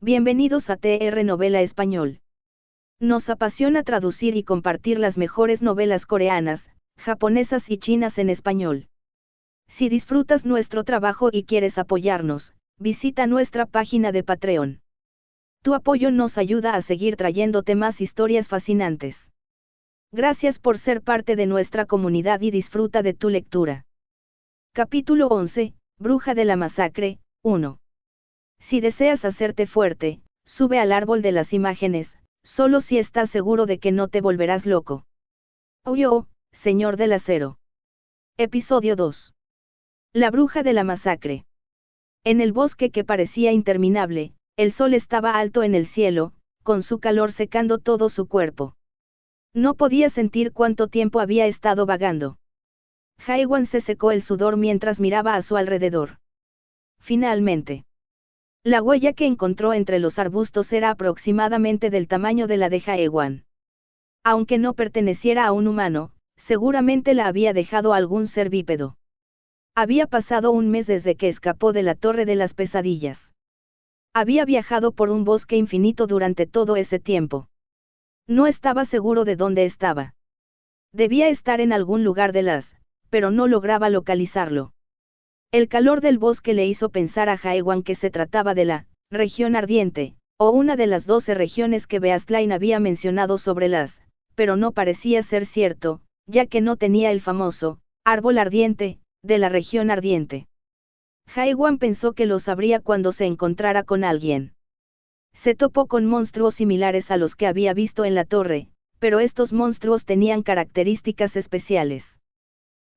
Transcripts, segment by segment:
Bienvenidos a TR Novela Español. Nos apasiona traducir y compartir las mejores novelas coreanas, japonesas y chinas en español. Si disfrutas nuestro trabajo y quieres apoyarnos, visita nuestra página de Patreon. Tu apoyo nos ayuda a seguir trayéndote más historias fascinantes. Gracias por ser parte de nuestra comunidad y disfruta de tu lectura. Capítulo 11, Bruja de la Masacre, 1. Si deseas hacerte fuerte, sube al árbol de las imágenes, solo si estás seguro de que no te volverás loco. Oh, Señor del Acero. Episodio 2. La Bruja de la Masacre. En el bosque que parecía interminable, el sol estaba alto en el cielo, con su calor secando todo su cuerpo. No podía sentir cuánto tiempo había estado vagando. Haewan se secó el sudor mientras miraba a su alrededor. Finalmente. La huella que encontró entre los arbustos era aproximadamente del tamaño de la de Haewan. Aunque no perteneciera a un humano, seguramente la había dejado algún ser bípedo. Había pasado un mes desde que escapó de la Torre de las Pesadillas. Había viajado por un bosque infinito durante todo ese tiempo. No estaba seguro de dónde estaba. Debía estar en algún lugar de pero no lograba localizarlo. El calor del bosque le hizo pensar a Haewan que se trataba de la región ardiente, o una de las 12 regiones que Beastline había mencionado sobre pero no parecía ser cierto, ya que no tenía el famoso árbol ardiente de la región ardiente. Haewan pensó que lo sabría cuando se encontrara con alguien. Se topó con monstruos similares a los que había visto en la torre, pero estos monstruos tenían características especiales.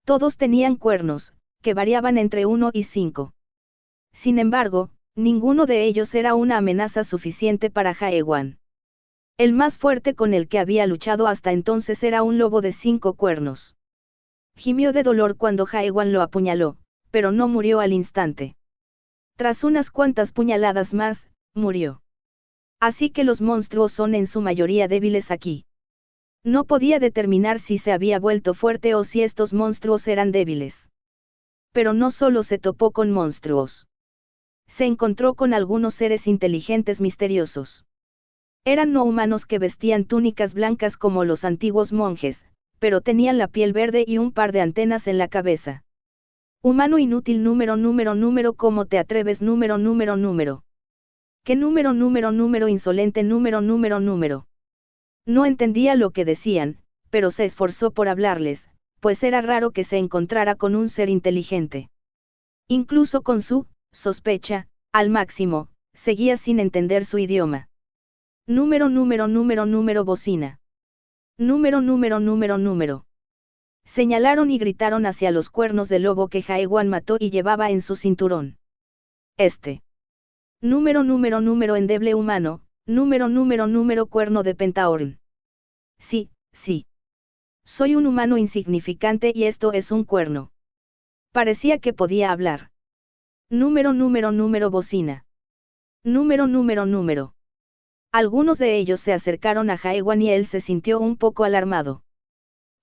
Todos tenían cuernos, que variaban entre 1 y 5. Sin embargo, ninguno de ellos era una amenaza suficiente para Haewan. El más fuerte con el que había luchado hasta entonces era un lobo de 5 cuernos. Gimió de dolor cuando Haewan lo apuñaló, pero no murió al instante. Tras unas cuantas puñaladas más, murió. Así que los monstruos son en su mayoría débiles aquí. No podía determinar si se había vuelto fuerte o si estos monstruos eran débiles. Pero no solo se topó con monstruos. Se encontró con algunos seres inteligentes misteriosos. Eran no humanos que vestían túnicas blancas como los antiguos monjes, pero tenían la piel verde y un par de antenas en la cabeza. Humano inútil número, ¿cómo te atreves número? ¿Qué número insolente número? No entendía lo que decían, pero se esforzó por hablarles, pues era raro que se encontrara con un ser inteligente. Incluso con su sospecha, al máximo, seguía sin entender su idioma. Número bocina. Número. Señalaron y gritaron hacia los cuernos de lobo que Haewan mató y llevaba en su cinturón. Número endeble humano, número cuerno de Pentaorn. Sí. Soy un humano insignificante y esto es un cuerno. Parecía que podía hablar. Número bocina. Número. Algunos de ellos se acercaron a Haewan y él se sintió un poco alarmado.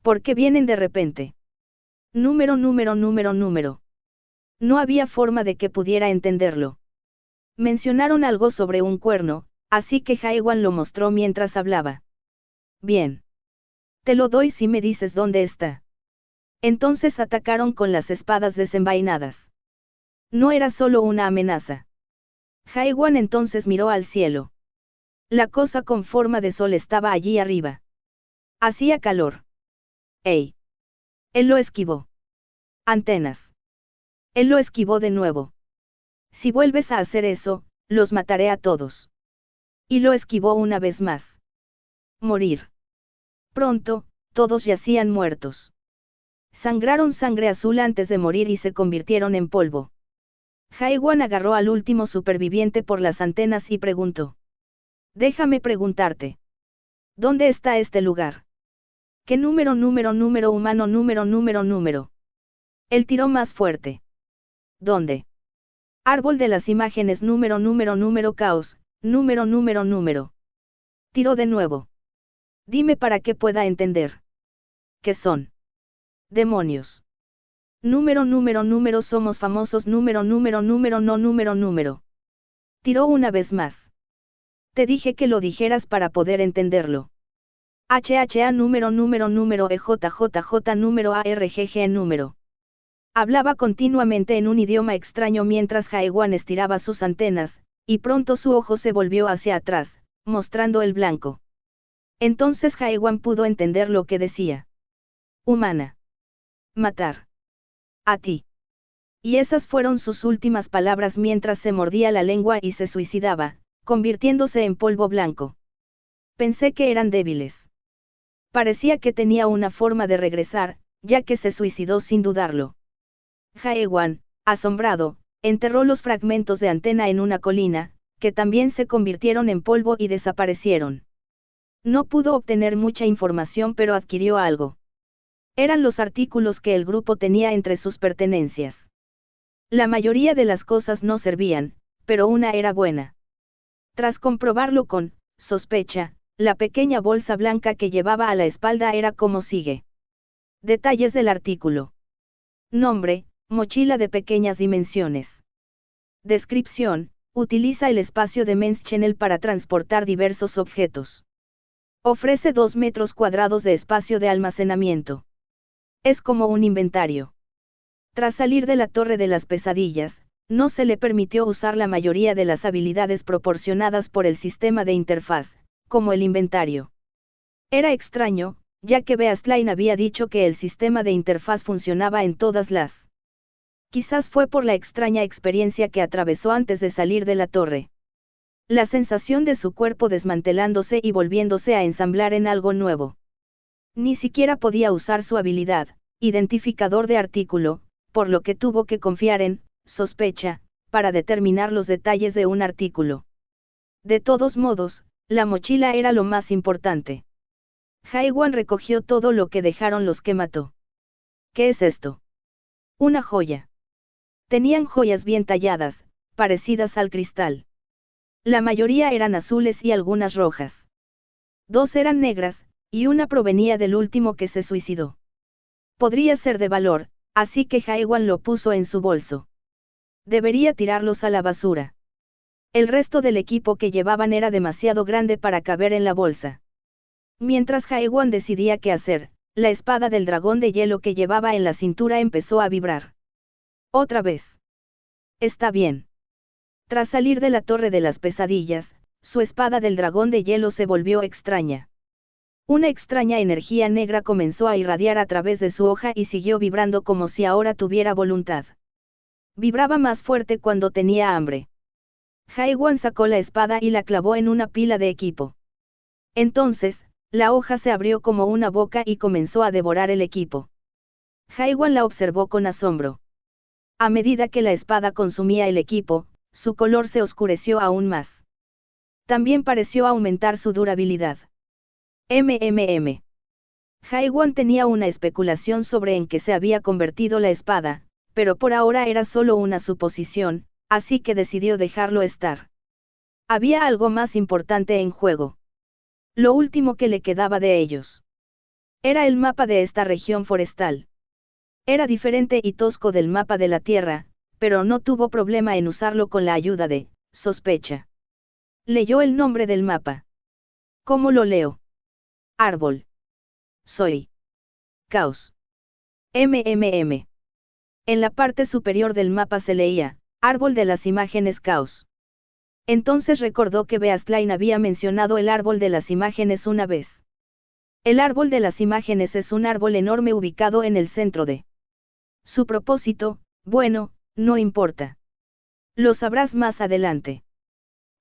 ¿Por qué vienen de repente? Número. No había forma de que pudiera entenderlo. Mencionaron algo sobre un cuerno, así que Haewan lo mostró mientras hablaba. Bien. Te lo doy si me dices dónde está. Entonces atacaron con las espadas desenvainadas. No era solo una amenaza. Haewan entonces miró al cielo. La cosa con forma de sol estaba allí arriba. Hacía calor. ¡Ey! Él lo esquivó. Antenas. Él lo esquivó de nuevo. Si vuelves a hacer eso, los mataré a todos. Y lo esquivó una vez más. Morir. Pronto, todos yacían muertos. Sangraron sangre azul antes de morir y se convirtieron en polvo. Haewan agarró al último superviviente por las antenas y preguntó. Déjame preguntarte. ¿Dónde está este lugar? ¿Qué número humano número? Él tiró más fuerte. ¿Dónde? Árbol de las imágenes número caos, número. Tiró de nuevo. Dime para que pueda entender. ¿Qué son? Demonios. Número somos famosos número. Tiró una vez más. Te dije que lo dijeras para poder entenderlo. HHA número EJJJ número ARGG número. Hablaba continuamente en un idioma extraño mientras Jaewan estiraba sus antenas, y pronto su ojo se volvió hacia atrás, mostrando el blanco. Entonces Jaewan pudo entender lo que decía. Humana. Matar. A ti. Y esas fueron sus últimas palabras mientras se mordía la lengua y se suicidaba, convirtiéndose en polvo blanco. Pensé que eran débiles. Parecía que tenía una forma de regresar, ya que se suicidó sin dudarlo. Jaewan, asombrado, enterró los fragmentos de antena en una colina, que también se convirtieron en polvo y desaparecieron. No pudo obtener mucha información pero adquirió algo. Eran los artículos que el grupo tenía entre sus pertenencias. La mayoría de las cosas no servían, pero una era buena. Tras comprobarlo con sospecha, la pequeña bolsa blanca que llevaba a la espalda era como sigue. Detalles del artículo. Nombre, mochila de pequeñas dimensiones. Descripción, utiliza el espacio de Men's Channel para transportar diversos objetos. Ofrece 2 metros cuadrados de espacio de almacenamiento. Es como un inventario. Tras salir de la Torre de las Pesadillas, no se le permitió usar la mayoría de las habilidades proporcionadas por el sistema de interfaz, como el inventario. Era extraño, ya que Beastline había dicho que el sistema de interfaz funcionaba en todas las. Quizás fue por la extraña experiencia que atravesó antes de salir de la torre. La sensación de su cuerpo desmantelándose y volviéndose a ensamblar en algo nuevo. Ni siquiera podía usar su habilidad, identificador de artículo, por lo que tuvo que confiar en sospecha, para determinar los detalles de un artículo. De todos modos, la mochila era lo más importante. Jaewan recogió todo lo que dejaron los que mató. ¿Qué es esto? Una joya. Tenían joyas bien talladas, parecidas al cristal. La mayoría eran azules y algunas rojas. 2 eran negras, y una provenía del último que se suicidó. Podría ser de valor, así que Jaewan lo puso en su bolso. Debería tirarlos a la basura. El resto del equipo que llevaban era demasiado grande para caber en la bolsa. Mientras Jaewan decidía qué hacer, la espada del dragón de hielo que llevaba en la cintura empezó a vibrar. Otra vez. Está bien. Tras salir de la Torre de las Pesadillas, su espada del dragón de hielo se volvió extraña. Una extraña energía negra comenzó a irradiar a través de su hoja y siguió vibrando como si ahora tuviera voluntad. Vibraba más fuerte cuando tenía hambre. Jaewan sacó la espada y la clavó en una pila de equipo. Entonces, la hoja se abrió como una boca y comenzó a devorar el equipo. Jaewan la observó con asombro. A medida que la espada consumía el equipo, su color se oscureció aún más. También pareció aumentar su durabilidad. Jaewan tenía una especulación sobre en qué se había convertido la espada, pero por ahora era solo una suposición, así que decidió dejarlo estar. Había algo más importante en juego. Lo último que le quedaba de ellos. Era el mapa de esta región forestal. Era diferente y tosco del mapa de la Tierra, pero no tuvo problema en usarlo con la ayuda de sospecha. Leyó el nombre del mapa. ¿Cómo lo leo? Árbol. Soy. Caos. En la parte superior del mapa se leía, Árbol de las imágenes Caos. Entonces recordó que Beastline había mencionado el árbol de las imágenes una vez. El árbol de las imágenes es un árbol enorme ubicado en el centro de su propósito. Bueno, no importa. Lo sabrás más adelante.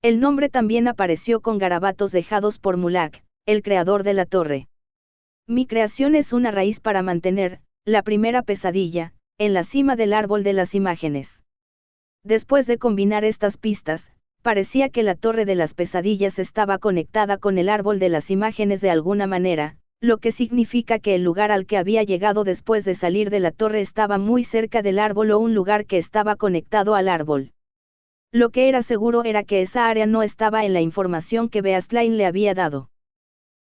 El nombre también apareció con garabatos dejados por Mulak, el creador de la torre. Mi creación es una raíz para mantener, la primera pesadilla, en la cima del árbol de las imágenes. Después de combinar estas pistas, parecía que la Torre de las Pesadillas estaba conectada con el árbol de las imágenes de alguna manera, lo que significa que el lugar al que había llegado después de salir de la torre estaba muy cerca del árbol o un lugar que estaba conectado al árbol. Lo que era seguro era que esa área no estaba en la información que Beastline le había dado.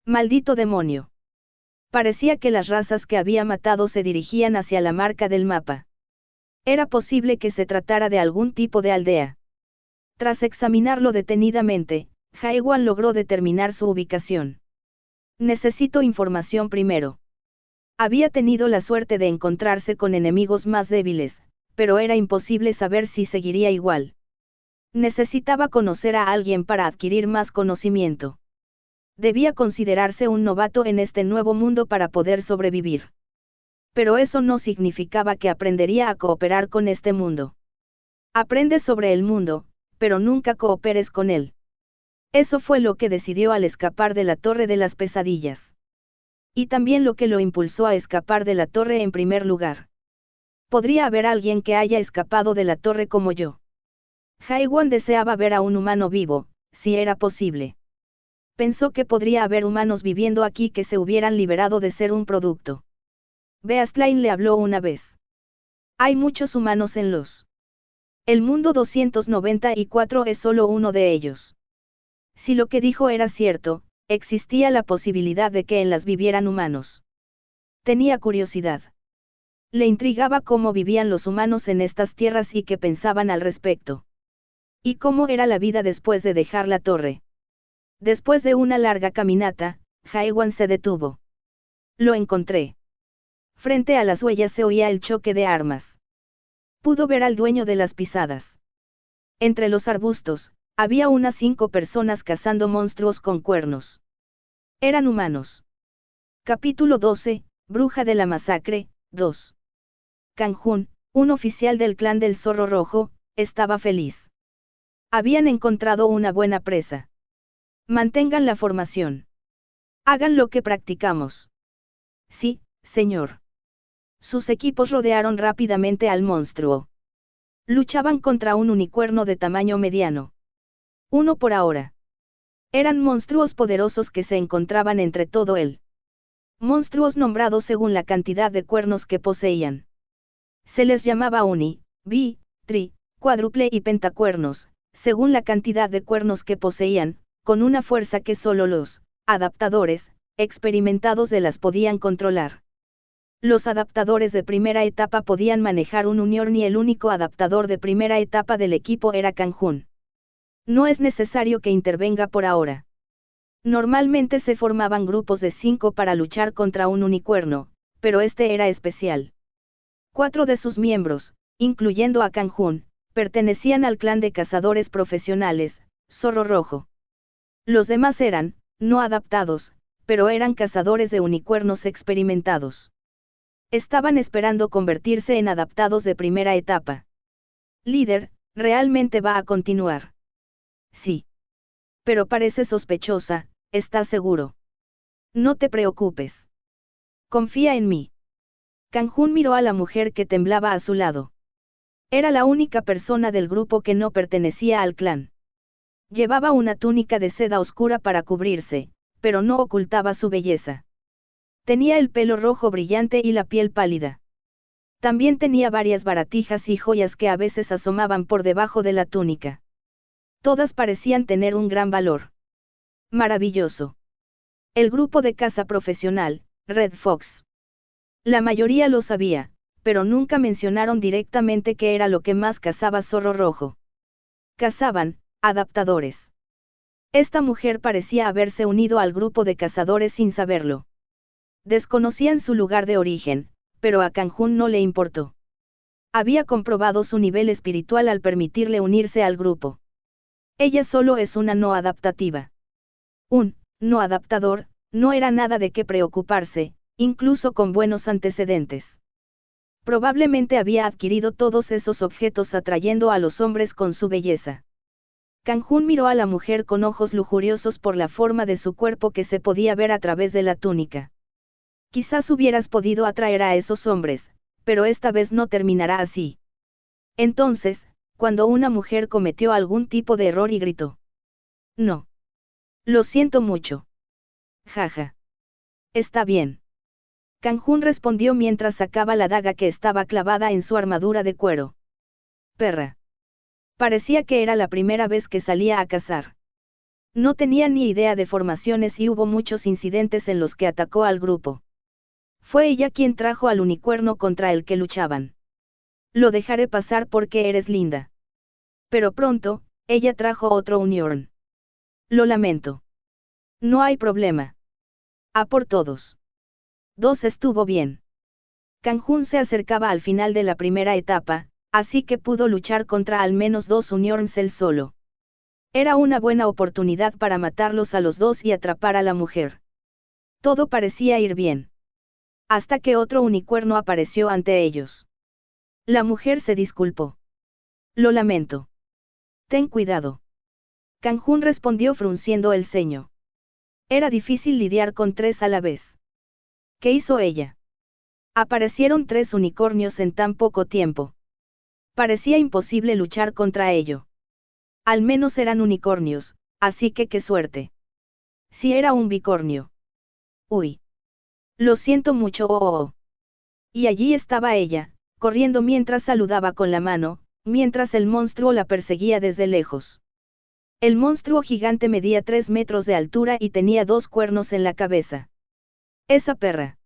Maldito demonio. Parecía que las razas que había matado se dirigían hacia la marca del mapa. Era posible que se tratara de algún tipo de aldea. Tras examinarlo detenidamente, Haiwan logró determinar su ubicación. Necesito información primero. Había tenido la suerte de encontrarse con enemigos más débiles, pero era imposible saber si seguiría igual. Necesitaba conocer a alguien para adquirir más conocimiento. Debía considerarse un novato en este nuevo mundo para poder sobrevivir. Pero eso no significaba que aprendería a cooperar con este mundo. Aprende sobre el mundo, pero nunca cooperes con él. Eso fue lo que decidió al escapar de la Torre de las Pesadillas. Y también lo que lo impulsó a escapar de la torre en primer lugar. ¿Podría haber alguien que haya escapado de la torre como yo? Haiwan deseaba ver a un humano vivo, si era posible. Pensó que podría haber humanos viviendo aquí que se hubieran liberado de ser un producto. Beastline le habló una vez. Hay muchos humanos en los. El mundo 294 es solo uno de ellos. Si lo que dijo era cierto, existía la posibilidad de que en las vivieran humanos. Tenía curiosidad. Le intrigaba cómo vivían los humanos en estas tierras y qué pensaban al respecto. Y cómo era la vida después de dejar la torre. Después de una larga caminata, Haiwan se detuvo. Lo encontré. Frente a las huellas se oía el choque de armas. Pudo ver al dueño de las pisadas. Entre los arbustos, había unas 5 personas cazando monstruos con cuernos. Eran humanos. Capítulo 12, Bruja de la Masacre, 2. Kanjun, un oficial del clan del Zorro Rojo, estaba feliz. Habían encontrado una buena presa. Mantengan la formación. Hagan lo que practicamos. Sí, señor. Sus equipos rodearon rápidamente al monstruo. Luchaban contra un unicornio de tamaño mediano. Uno por ahora. Eran monstruos poderosos que se encontraban entre todo él. Monstruos nombrados según la cantidad de cuernos que poseían. Se les llamaba uni, bi, tri, cuádruple y pentacuernos, según la cantidad de cuernos que poseían, con una fuerza que solo los adaptadores experimentados de las podían controlar. Los adaptadores de primera etapa podían manejar un unicorn y el único adaptador de primera etapa del equipo era Kanjun. No es necesario que intervenga por ahora. Normalmente se formaban grupos de 5 para luchar contra un unicornio, pero este era especial. 4 de sus miembros, incluyendo a Kanjun, pertenecían al clan de cazadores profesionales, Zorro Rojo. Los demás eran, no adaptados, pero eran cazadores de unicornios experimentados. Estaban esperando convertirse en adaptados de primera etapa. Líder, ¿realmente va a continuar? Sí. Pero parece sospechosa, ¿estás seguro? No te preocupes. Confía en mí. Kanjun miró a la mujer que temblaba a su lado. Era la única persona del grupo que no pertenecía al clan. Llevaba una túnica de seda oscura para cubrirse, pero no ocultaba su belleza. Tenía el pelo rojo brillante y la piel pálida. También tenía varias baratijas y joyas que a veces asomaban por debajo de la túnica. Todas parecían tener un gran valor. Maravilloso. El grupo de caza profesional, Red Fox. La mayoría lo sabía, pero nunca mencionaron directamente qué era lo que más cazaba Zorro Rojo. Cazaban, adaptadores. Esta mujer parecía haberse unido al grupo de cazadores sin saberlo. Desconocían su lugar de origen, pero a Kanjun no le importó. Había comprobado su nivel espiritual al permitirle unirse al grupo. Ella solo es una no adaptativa. Un no adaptador, no era nada de qué preocuparse, incluso con buenos antecedentes. Probablemente había adquirido todos esos objetos atrayendo a los hombres con su belleza. Kanjun miró a la mujer con ojos lujuriosos por la forma de su cuerpo que se podía ver a través de la túnica. Quizás hubieras podido atraer a esos hombres, pero esta vez no terminará así. Entonces, cuando una mujer cometió algún tipo de error y gritó. No. Lo siento mucho. Jaja. Está bien. Kanjun respondió mientras sacaba la daga que estaba clavada en su armadura de cuero. Perra. Parecía que era la primera vez que salía a cazar. No tenía ni idea de formaciones y hubo muchos incidentes en los que atacó al grupo. Fue ella quien trajo al unicornio contra el que luchaban. Lo dejaré pasar porque eres linda. Pero pronto, ella trajo otro unicorn. Lo lamento. No hay problema. A por todos. 2 estuvo bien. Kang Hun se acercaba al final de la primera etapa, así que pudo luchar contra al menos 2 Unicorns él solo. Era una buena oportunidad para matarlos a los dos y atrapar a la mujer. Todo parecía ir bien. Hasta que otro unicornio apareció ante ellos. La mujer se disculpó. Lo lamento. Ten cuidado. Kang Hun respondió frunciendo el ceño. Era difícil lidiar con 3 a la vez. ¿Qué hizo ella? Aparecieron 3 unicornios en tan poco tiempo. Parecía imposible luchar contra ello. Al menos eran unicornios, así que qué suerte. Si era un bicornio. Uy. Lo siento mucho. Y allí estaba ella, corriendo mientras saludaba con la mano, mientras el monstruo la perseguía desde lejos. El monstruo gigante medía 3 metros de altura y tenía 2 cuernos en la cabeza. Esa perra.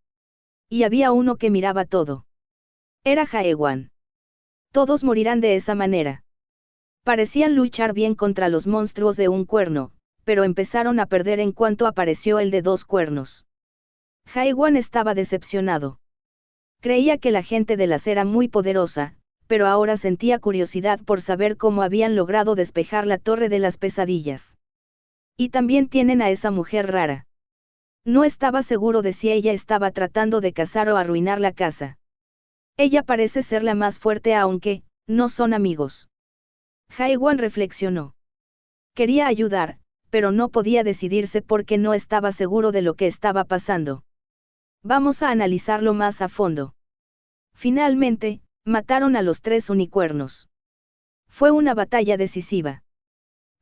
Y había uno que miraba todo. Era Haewan. Todos morirán de esa manera. Parecían luchar bien contra los monstruos de un cuerno, pero empezaron a perder en cuanto apareció el de 2 cuernos. Haewan estaba decepcionado. Creía que la gente de las era muy poderosa, pero ahora sentía curiosidad por saber cómo habían logrado despejar la torre de las pesadillas. Y también tienen a esa mujer rara. No estaba seguro de si ella estaba tratando de cazar o arruinar la casa. Ella parece ser la más fuerte aunque, no son amigos. Haewan reflexionó. Quería ayudar, pero no podía decidirse porque no estaba seguro de lo que estaba pasando. Vamos a analizarlo más a fondo. Finalmente, mataron a los 3 unicornios. Fue una batalla decisiva.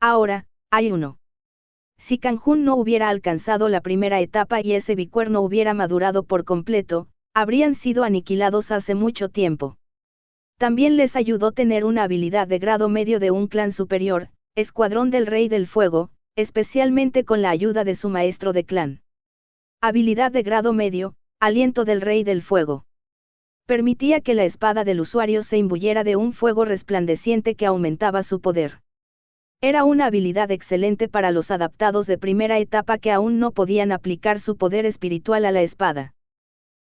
Ahora, hay uno. Si Kang Hun no hubiera alcanzado la primera etapa y ese bicuerno hubiera madurado por completo, habrían sido aniquilados hace mucho tiempo. También les ayudó tener una habilidad de grado medio de un clan superior, Escuadrón del Rey del Fuego, especialmente con la ayuda de su maestro de clan. Habilidad de grado medio, Aliento del Rey del Fuego. Permitía que la espada del usuario se imbuyera de un fuego resplandeciente que aumentaba su poder. Era una habilidad excelente para los adaptados de primera etapa que aún no podían aplicar su poder espiritual a la espada.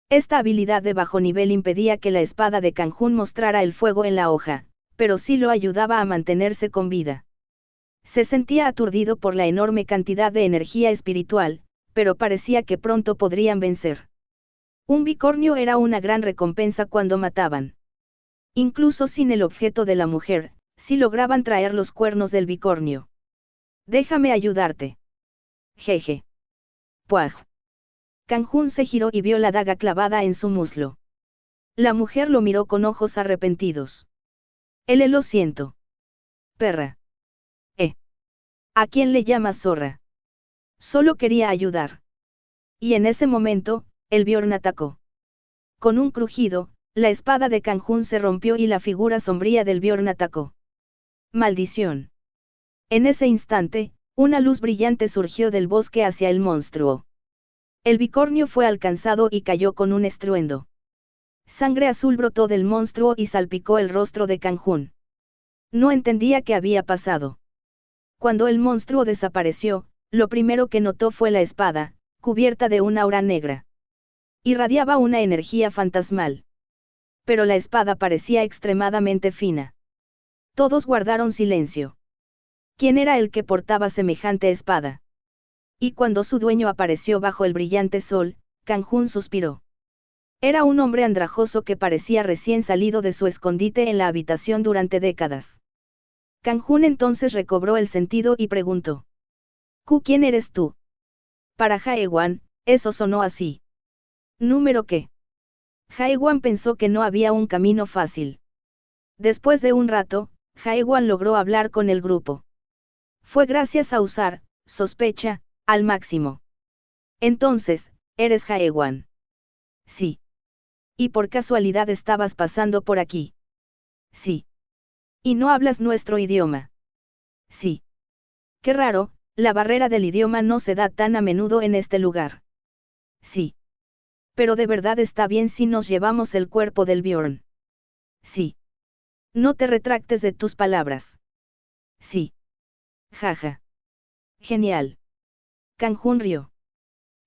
Esta habilidad de bajo nivel impedía que la espada de Kang Hun mostrara el fuego en la hoja, pero sí lo ayudaba a mantenerse con vida. Se sentía aturdido por la enorme cantidad de energía espiritual, pero parecía que pronto podrían vencer. Un bicornio era una gran recompensa cuando mataban. Incluso sin el objeto de la mujer, si lograban traer los cuernos del bicornio. Déjame ayudarte. Jeje. Puaj. Kang Hun se giró y vio la daga clavada en su muslo. La mujer lo miró con ojos arrepentidos. Lo siento. Perra. ¿A quién le llamas zorra? Solo quería ayudar. Y en ese momento, el Bjorn atacó. Con un crujido, la espada de Kang Hun se rompió y la figura sombría del Bjorn atacó. Maldición. En ese instante, una luz brillante surgió del bosque hacia el monstruo. El bicornio fue alcanzado y cayó con un estruendo. Sangre azul brotó del monstruo y salpicó el rostro de Kang Hun. No entendía qué había pasado. Cuando el monstruo desapareció, lo primero que notó fue la espada, cubierta de una aura negra. Irradiaba una energía fantasmal. Pero la espada parecía extremadamente fina. Todos guardaron silencio. ¿Quién era el que portaba semejante espada? Y cuando su dueño apareció bajo el brillante sol, Kang Hun suspiró. Era un hombre andrajoso que parecía recién salido de su escondite en la habitación durante décadas. Kang Hun entonces recobró el sentido y preguntó. ¿Quién eres tú? Para Haewan, eso sonó así. ¿Número qué? Haewan pensó que no había un camino fácil. Después de un rato, Haewan logró hablar con el grupo. Fue gracias a usar, sospecha, al máximo. Entonces, ¿eres Haewan? Sí. ¿Y por casualidad estabas pasando por aquí? Sí. ¿Y no hablas nuestro idioma? Sí. Qué raro, la barrera del idioma no se da tan a menudo en este lugar. Sí. Pero de verdad está bien si nos llevamos el cuerpo del Bjorn. Sí. No te retractes de tus palabras. Sí. Jaja. Genial. Kang-hun rió.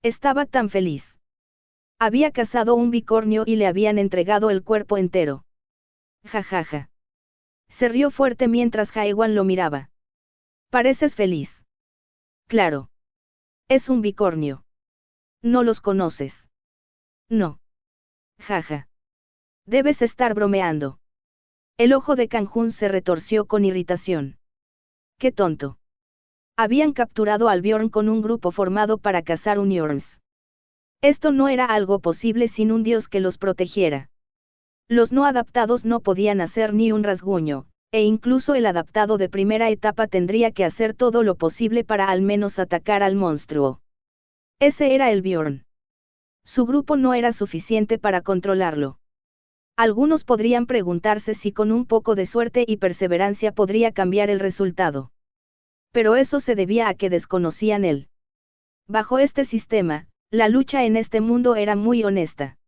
Estaba tan feliz. Había cazado un bicornio y le habían entregado el cuerpo entero. Jajaja. Se rió fuerte mientras Haewan lo miraba. Pareces feliz. Claro. Es un bicornio. ¿No los conoces? No. Jaja. Debes estar bromeando. El ojo de Kang-hun se retorció con irritación. ¡Qué tonto! Habían capturado al Bjorn con un grupo formado para cazar unicorns. Esto no era algo posible sin un dios que los protegiera. Los no adaptados no podían hacer ni un rasguño, e incluso el adaptado de primera etapa tendría que hacer todo lo posible para al menos atacar al monstruo. Ese era el Bjorn. Su grupo no era suficiente para controlarlo. Algunos podrían preguntarse si con un poco de suerte y perseverancia podría cambiar el resultado. Pero eso se debía a que desconocían él. Bajo este sistema, la lucha en este mundo era muy honesta.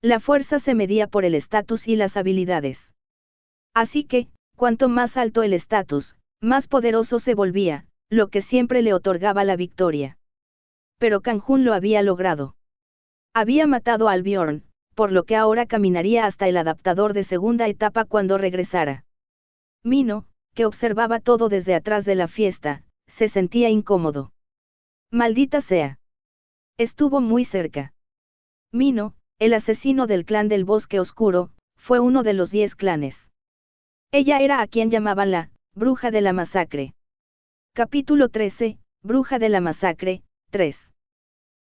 La fuerza se medía por el estatus y las habilidades. Así que, cuanto más alto el estatus, más poderoso se volvía, lo que siempre le otorgaba la victoria. Pero Kang-hun lo había logrado. Había matado al Bjorn, por lo que ahora caminaría hasta el adaptador de segunda etapa cuando regresara. Mino, que observaba todo desde atrás de la fiesta, se sentía incómodo. Maldita sea. Estuvo muy cerca. Mino, el asesino del clan del Bosque Oscuro, fue uno de los 10 clanes. Ella era a quien llamaban la bruja de la masacre. Capítulo 13, Bruja de la masacre, 3.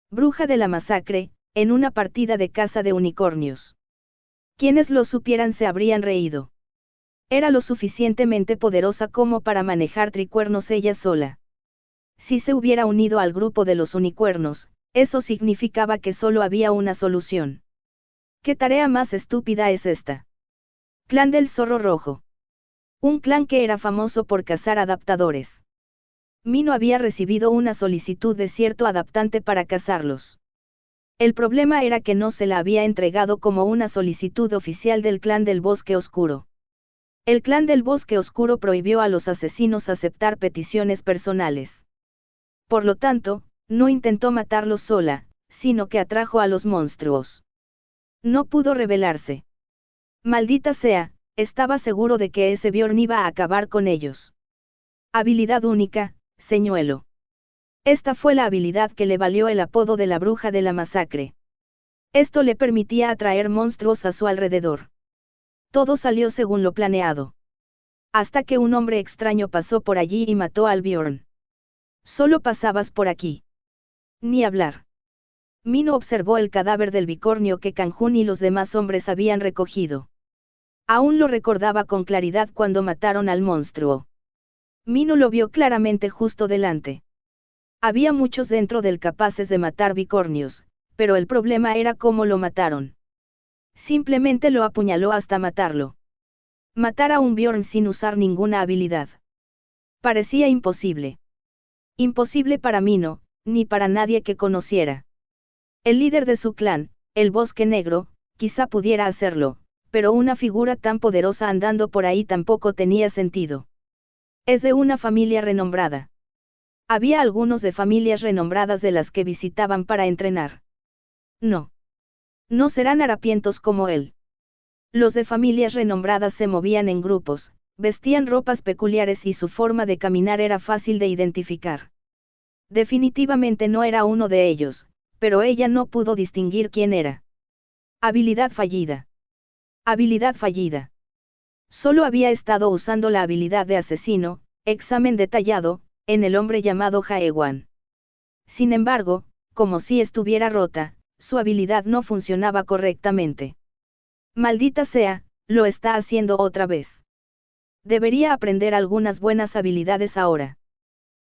Bruja de la masacre, en una partida de caza de unicornios. Quienes lo supieran se habrían reído. Era lo suficientemente poderosa como para manejar tricuernos ella sola. Si se hubiera unido al grupo de los unicuernos, eso significaba que solo había una solución. ¿Qué tarea más estúpida es esta? Clan del Zorro Rojo. Un clan que era famoso por cazar adaptadores. Mino había recibido una solicitud de cierto adaptante para cazarlos. El problema era que no se la había entregado como una solicitud oficial del clan del Bosque Oscuro. El clan del Bosque Oscuro prohibió a los asesinos aceptar peticiones personales. Por lo tanto, no intentó matarlos sola, sino que atrajo a los monstruos. No pudo rebelarse. Maldita sea, estaba seguro de que ese Bjorn iba a acabar con ellos. Habilidad única, señuelo. Esta fue la habilidad que le valió el apodo de la bruja de la masacre. Esto le permitía atraer monstruos a su alrededor. Todo salió según lo planeado. Hasta que un hombre extraño pasó por allí y mató al Bjorn. Solo pasabas por aquí. Ni hablar. Mino observó el cadáver del bicornio que Kang-hun y los demás hombres habían recogido. Aún lo recordaba con claridad cuando mataron al monstruo. Mino lo vio claramente justo delante. Había muchos dentro del capaces de matar bicornios, pero el problema era cómo lo mataron. Simplemente lo apuñaló hasta matarlo. Matar a un Bjorn sin usar ninguna habilidad. Parecía imposible. Imposible para Mino, ni para nadie que conociera. El líder de su clan, el Bosque Negro, quizá pudiera hacerlo, pero una figura tan poderosa andando por ahí tampoco tenía sentido. Es de una familia renombrada. Había algunos de familias renombradas de las que visitaban para entrenar. No. No serán harapientos como él. Los de familias renombradas se movían en grupos, vestían ropas peculiares y su forma de caminar era fácil de identificar. Definitivamente no era uno de ellos, pero ella no pudo distinguir quién era. Habilidad fallida. Habilidad fallida. Solo había estado usando la habilidad de asesino, examen detallado, en el hombre llamado Haewan. Sin embargo, como si estuviera rota, su habilidad no funcionaba correctamente. Maldita sea, lo está haciendo otra vez. Debería aprender algunas buenas habilidades ahora.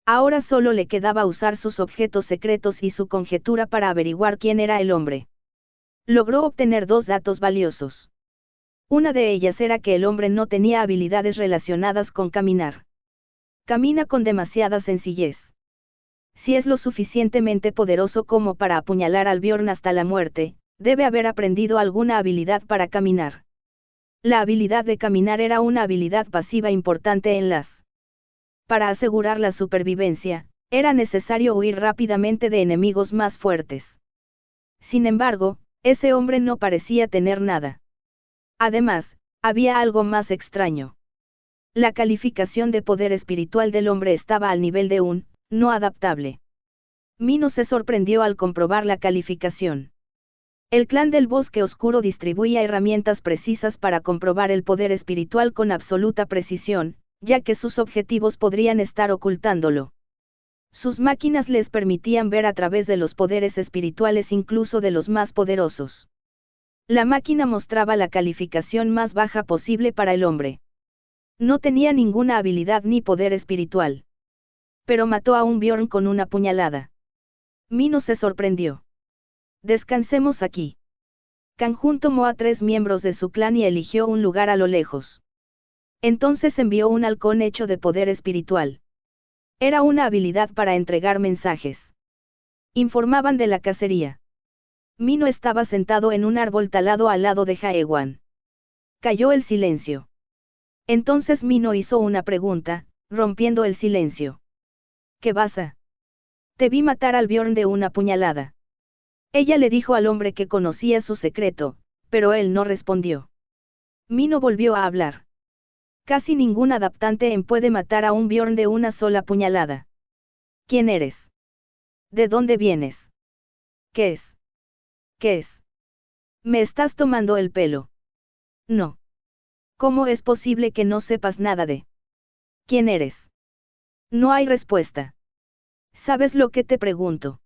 Ahora solo le quedaba usar sus objetos secretos y su conjetura para averiguar quién era el hombre. Logró obtener 2 datos valiosos. Una de ellas era que el hombre no tenía habilidades relacionadas con caminar. Camina con demasiada sencillez. Si es lo suficientemente poderoso como para apuñalar al Bjorn hasta la muerte, debe haber aprendido alguna habilidad para caminar. La habilidad de caminar era una habilidad pasiva importante en las. Para asegurar la supervivencia, Era necesario huir rápidamente de enemigos más fuertes. Sin embargo, ese hombre no parecía tener nada. Además, había algo más extraño. La calificación de poder espiritual del hombre estaba al nivel de un, no adaptable. Mino se sorprendió al comprobar la calificación. El clan del Bosque Oscuro distribuía herramientas precisas para comprobar el poder espiritual con absoluta precisión, ya que sus objetivos podrían estar ocultándolo. Sus máquinas les permitían ver a través de los poderes espirituales incluso de los más poderosos. La máquina mostraba la calificación más baja posible para el hombre. No tenía ninguna habilidad ni poder espiritual. Pero mató a un Bjorn con una puñalada. Mino se sorprendió. Descansemos aquí. Kanjun tomó a 3 miembros de su clan y eligió un lugar a lo lejos. Entonces envió un halcón hecho de poder espiritual. Era una habilidad para entregar mensajes. Informaban de la cacería. Mino estaba sentado en un árbol talado al lado de Jaewan. Cayó el silencio. Entonces Mino hizo una pregunta, rompiendo el silencio. ¿Qué pasa? Te vi matar al Bjorn de una puñalada. Ella le dijo al hombre que conocía su secreto, pero él no respondió. Mino volvió a hablar. Casi ningún adaptante puede matar a un Bjorn de una sola puñalada. ¿Quién eres? ¿De dónde vienes? ¿Qué es? ¿Qué es? ¿Me estás tomando el pelo? No. ¿Cómo es posible que no sepas nada de? ¿Quién eres? No hay respuesta. ¿Sabes lo que te pregunto?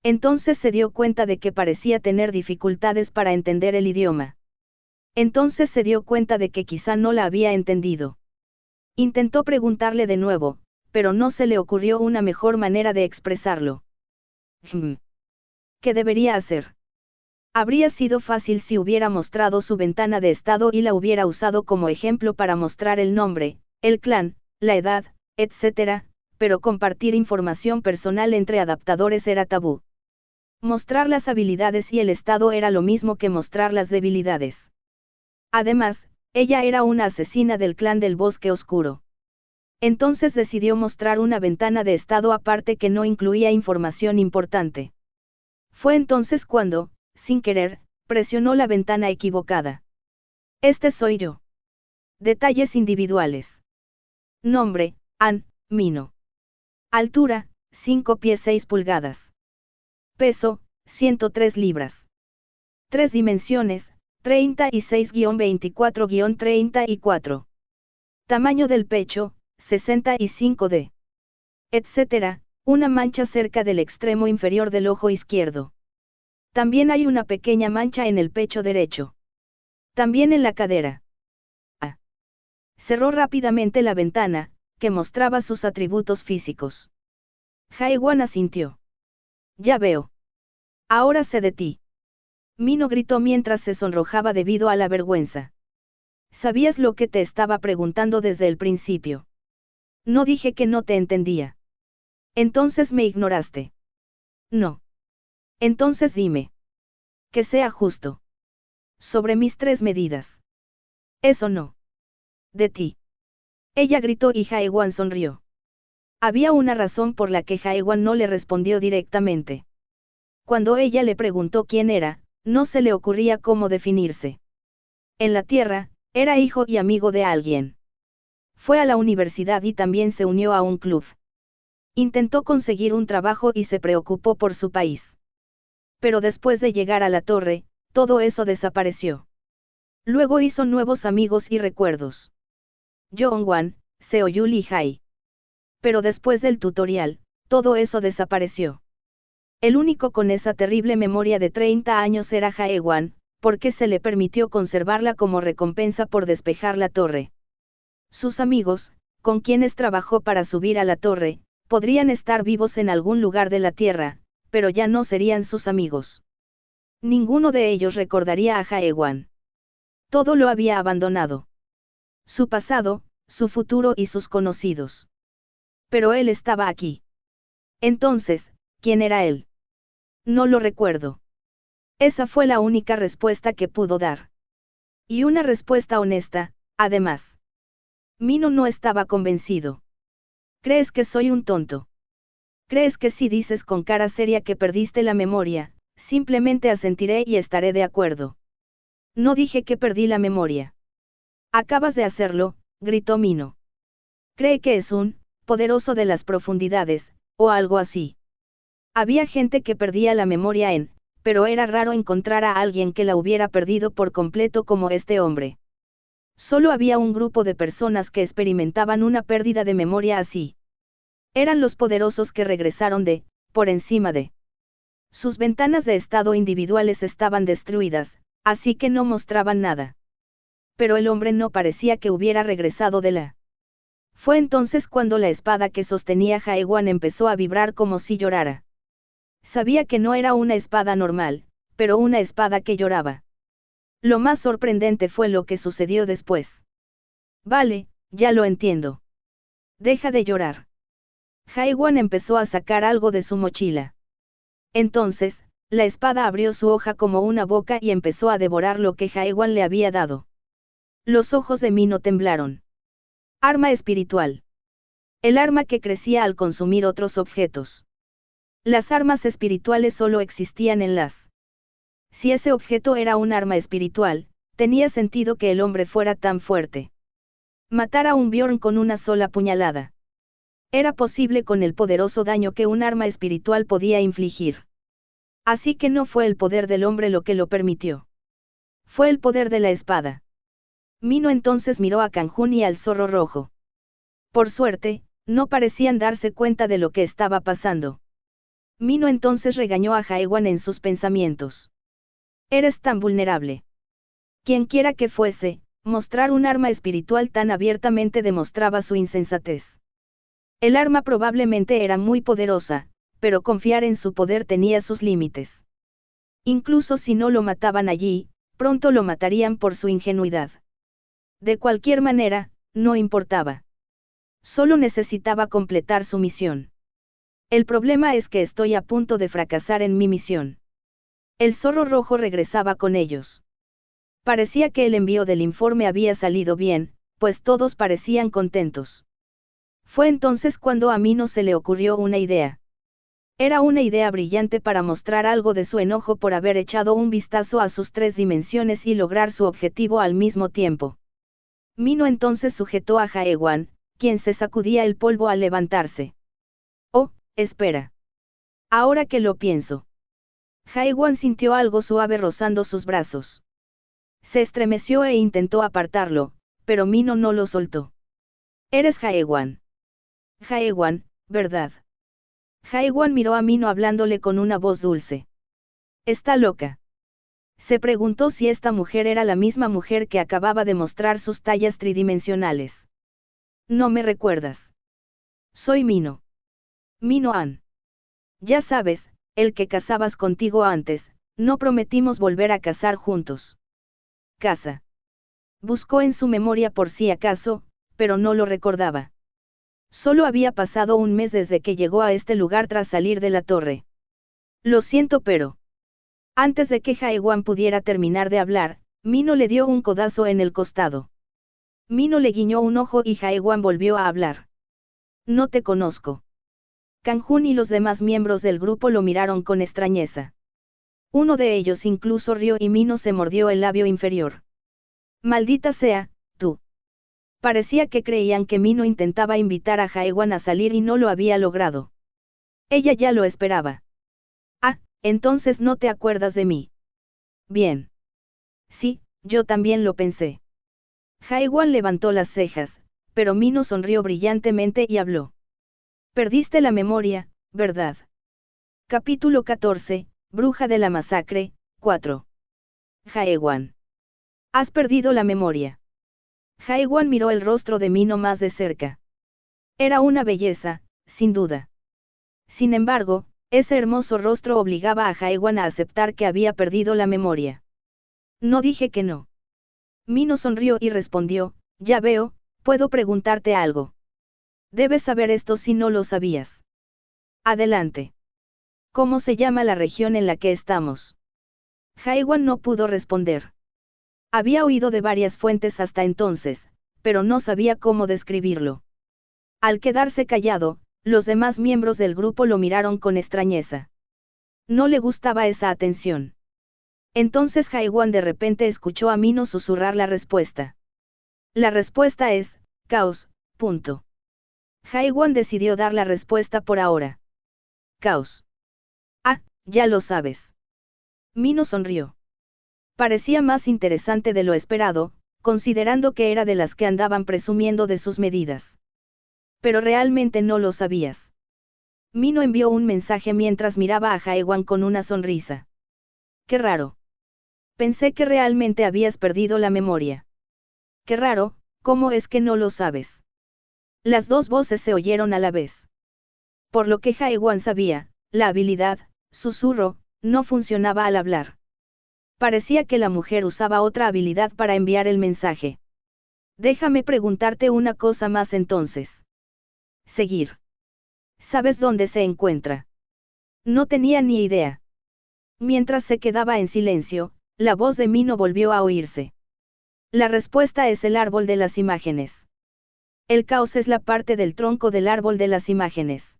Entonces se dio cuenta de que parecía tener dificultades para entender el idioma. Entonces se dio cuenta de que quizá no la había entendido. Intentó preguntarle de nuevo, pero no se le ocurrió una mejor manera de expresarlo. ¿Qué debería hacer? Habría sido fácil si hubiera mostrado su ventana de estado y la hubiera usado como ejemplo para mostrar el nombre, el clan, la edad, etc., pero compartir información personal entre adaptadores era tabú. Mostrar las habilidades y el estado era lo mismo que mostrar las debilidades. Además, ella era una asesina del clan del Bosque Oscuro. Entonces decidió mostrar una ventana de estado aparte que no incluía información importante. Fue entonces cuando, sin querer, presionó la ventana equivocada. Este soy yo. Detalles individuales. Nombre, Ann, Mino. Altura, 5 pies 6 pulgadas. Peso, 103 libras. 3 dimensiones, 36-24-34. Tamaño del pecho, 65D. Etc., una mancha cerca del extremo inferior del ojo izquierdo. También hay una pequeña mancha en el pecho derecho. También en la cadera. Cerró rápidamente la ventana, que mostraba sus atributos físicos. Jaewan asintió. Ya veo. Ahora sé de ti. Mino gritó mientras se sonrojaba debido a la vergüenza. ¿Sabías lo que te estaba preguntando desde el principio? No dije que no te entendía. Entonces me ignoraste. No. Entonces dime. Que sea justo. Sobre mis 3 medidas. Eso no. De ti. Ella gritó y Jaewan sonrió. Había una razón por la que Jaewan no le respondió directamente. Cuando ella le preguntó quién era, no se le ocurría cómo definirse. En la Tierra, era hijo y amigo de alguien. Fue a la universidad y también se unió a un club. Intentó conseguir un trabajo y se preocupó por su país. Pero después de llegar a la torre, todo eso desapareció. Luego hizo nuevos amigos y recuerdos. Jongwan, Seoyul y Hai. Pero después del tutorial, todo eso desapareció. El único con esa terrible memoria de 30 años era Jaewan, porque se le permitió conservarla como recompensa por despejar la torre. Sus amigos, con quienes trabajó para subir a la torre, podrían estar vivos en algún lugar de la Tierra, pero ya no serían sus amigos. Ninguno de ellos recordaría a Jaewan. Todo lo había abandonado. Su pasado, su futuro y sus conocidos. Pero él estaba aquí. Entonces, ¿quién era él? No lo recuerdo. Esa fue la única respuesta que pudo dar. Y una respuesta honesta, además. Mino no estaba convencido. ¿Crees que soy un tonto? ¿Crees que si dices con cara seria que perdiste la memoria, simplemente asentiré y estaré de acuerdo? No dije que perdí la memoria. Acabas de hacerlo, gritó Mino. Cree que es un poderoso de las profundidades, o algo así. Había gente que perdía la memoria pero era raro encontrar a alguien que la hubiera perdido por completo como este hombre. Solo había un grupo de personas que experimentaban una pérdida de memoria así. Eran los poderosos que regresaron por encima de. Sus ventanas de estado individuales estaban destruidas, así que no mostraban nada. Pero el hombre no parecía que hubiera regresado de la. Fue entonces cuando la espada que sostenía Jaewan empezó a vibrar como si llorara. Sabía que no era una espada normal, pero una espada que lloraba. Lo más sorprendente fue lo que sucedió después. Vale, ya lo entiendo. Deja de llorar. Jaewan empezó a sacar algo de su mochila. Entonces, la espada abrió su hoja como una boca y empezó a devorar lo que Jaewan le había dado. Los ojos de Mino temblaron. Arma espiritual. El arma que crecía al consumir otros objetos. Las armas espirituales solo existían en las. Si ese objeto era un arma espiritual, tenía sentido que el hombre fuera tan fuerte. Matar a un Bjorn con una sola puñalada. Era posible con el poderoso daño que un arma espiritual podía infligir. Así que no fue el poder del hombre lo que lo permitió. Fue el poder de la espada. Mino entonces miró a Kanjun y al zorro rojo. Por suerte, no parecían darse cuenta de lo que estaba pasando. Mino entonces regañó a Jaewan en sus pensamientos. Eres tan vulnerable. Quienquiera que fuese, mostrar un arma espiritual tan abiertamente demostraba su insensatez. El arma probablemente era muy poderosa, pero confiar en su poder tenía sus límites. Incluso si no lo mataban allí, pronto lo matarían por su ingenuidad. De cualquier manera, no importaba. Solo necesitaba completar su misión. El problema es que estoy a punto de fracasar en mi misión. El zorro rojo regresaba con ellos. Parecía que el envío del informe había salido bien, pues todos parecían contentos. Fue entonces cuando a Mino se le ocurrió una idea. Era una idea brillante para mostrar algo de su enojo por haber echado un vistazo a sus 3 dimensiones y lograr su objetivo al mismo tiempo. Mino entonces sujetó a Jaewan, quien se sacudía el polvo al levantarse. Oh, espera. Ahora que lo pienso. Jaewan sintió algo suave rozando sus brazos. Se estremeció e intentó apartarlo, pero Mino no lo soltó. Eres Jaewan. Jaewan, ¿verdad? Jaewan miró a Mino hablándole con una voz dulce. ¿Está loca? Se preguntó si esta mujer era la misma mujer que acababa de mostrar sus tallas tridimensionales. No me recuerdas. Soy Mino. Mino An. Ya sabes, el que casabas contigo antes, no prometimos volver a casar juntos. Casa. Buscó en su memoria por si acaso, pero no lo recordaba. Solo había pasado un mes desde que llegó a este lugar tras salir de la torre. Lo siento pero. Antes de que Jaewan pudiera terminar de hablar, Mino le dio un codazo en el costado. Mino le guiñó un ojo y Jaewan volvió a hablar. No te conozco. Kanjun y los demás miembros del grupo lo miraron con extrañeza. Uno de ellos incluso rió y Mino se mordió el labio inferior. Maldita sea, tú. Parecía que creían que Mino intentaba invitar a Jaewan a salir y no lo había logrado. Ella ya lo esperaba. Ah, entonces no te acuerdas de mí. Bien. Sí, yo también lo pensé. Jaewan levantó las cejas, pero Mino sonrió brillantemente y habló. Perdiste la memoria, ¿verdad? Capítulo 14, Bruja de la Masacre, 4. Jaewan. Has perdido la memoria. Jaewan miró el rostro de Mino más de cerca. Era una belleza, sin duda. Sin embargo, ese hermoso rostro obligaba a Jaewan a aceptar que había perdido la memoria. No dije que no. Mino sonrió y respondió, ya veo, puedo preguntarte algo. Debes saber esto si no lo sabías. Adelante. ¿Cómo se llama la región en la que estamos? Jaewan no pudo responder. Había oído de varias fuentes hasta entonces, pero no sabía cómo describirlo. Al quedarse callado, los demás miembros del grupo lo miraron con extrañeza. No le gustaba esa atención. Entonces Haiwan de repente escuchó a Mino susurrar la respuesta. La respuesta es, caos, punto. Haiwan decidió dar la respuesta por ahora. Caos. Ah, ya lo sabes. Mino sonrió. Parecía más interesante de lo esperado, considerando que era de las que andaban presumiendo de sus medidas. Pero realmente no lo sabías. Mino envió un mensaje mientras miraba a Haiwan con una sonrisa. Qué raro. Pensé que realmente habías perdido la memoria. Qué raro, ¿cómo es que no lo sabes? Las dos voces se oyeron a la vez. Por lo que Haiwan sabía, la habilidad, susurro, no funcionaba al hablar. Parecía que la mujer usaba otra habilidad para enviar el mensaje. Déjame preguntarte una cosa más entonces. Seguir. ¿Sabes dónde se encuentra? No tenía ni idea. Mientras se quedaba en silencio, la voz de Mino volvió a oírse. La respuesta es el árbol de las imágenes. El caos es la parte del tronco del árbol de las imágenes.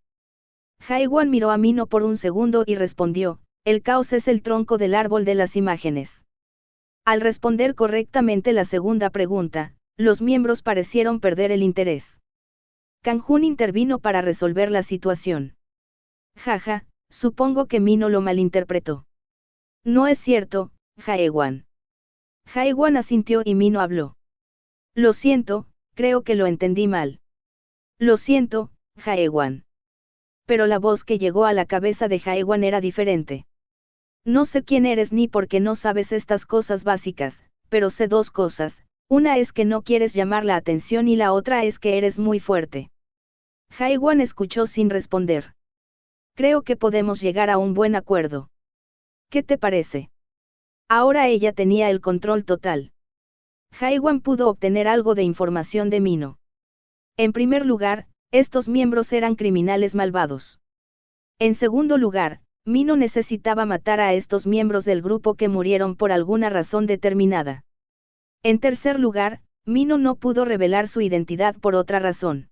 Haiwan miró a Mino por un segundo y respondió, el caos es el tronco del árbol de las imágenes. Al responder correctamente la segunda pregunta, los miembros parecieron perder el interés. Kanjun intervino para resolver la situación. Jaja, supongo que Mino lo malinterpretó. No es cierto, Haiwan. Haiwan asintió y Mino habló. Lo siento, creo que lo entendí mal. Lo siento, Haiwan. Pero la voz que llegó a la cabeza de Haiwan era diferente. No sé quién eres ni por qué no sabes estas cosas básicas, pero sé dos cosas, una es que no quieres llamar la atención y la otra es que eres muy fuerte. Haiwan escuchó sin responder. Creo que podemos llegar a un buen acuerdo. ¿Qué te parece? Ahora ella tenía el control total. Haiwan pudo obtener algo de información de Mino. En primer lugar, estos miembros eran criminales malvados. En segundo lugar, Mino necesitaba matar a estos miembros del grupo que murieron por alguna razón determinada. En tercer lugar, Mino no pudo revelar su identidad por otra razón.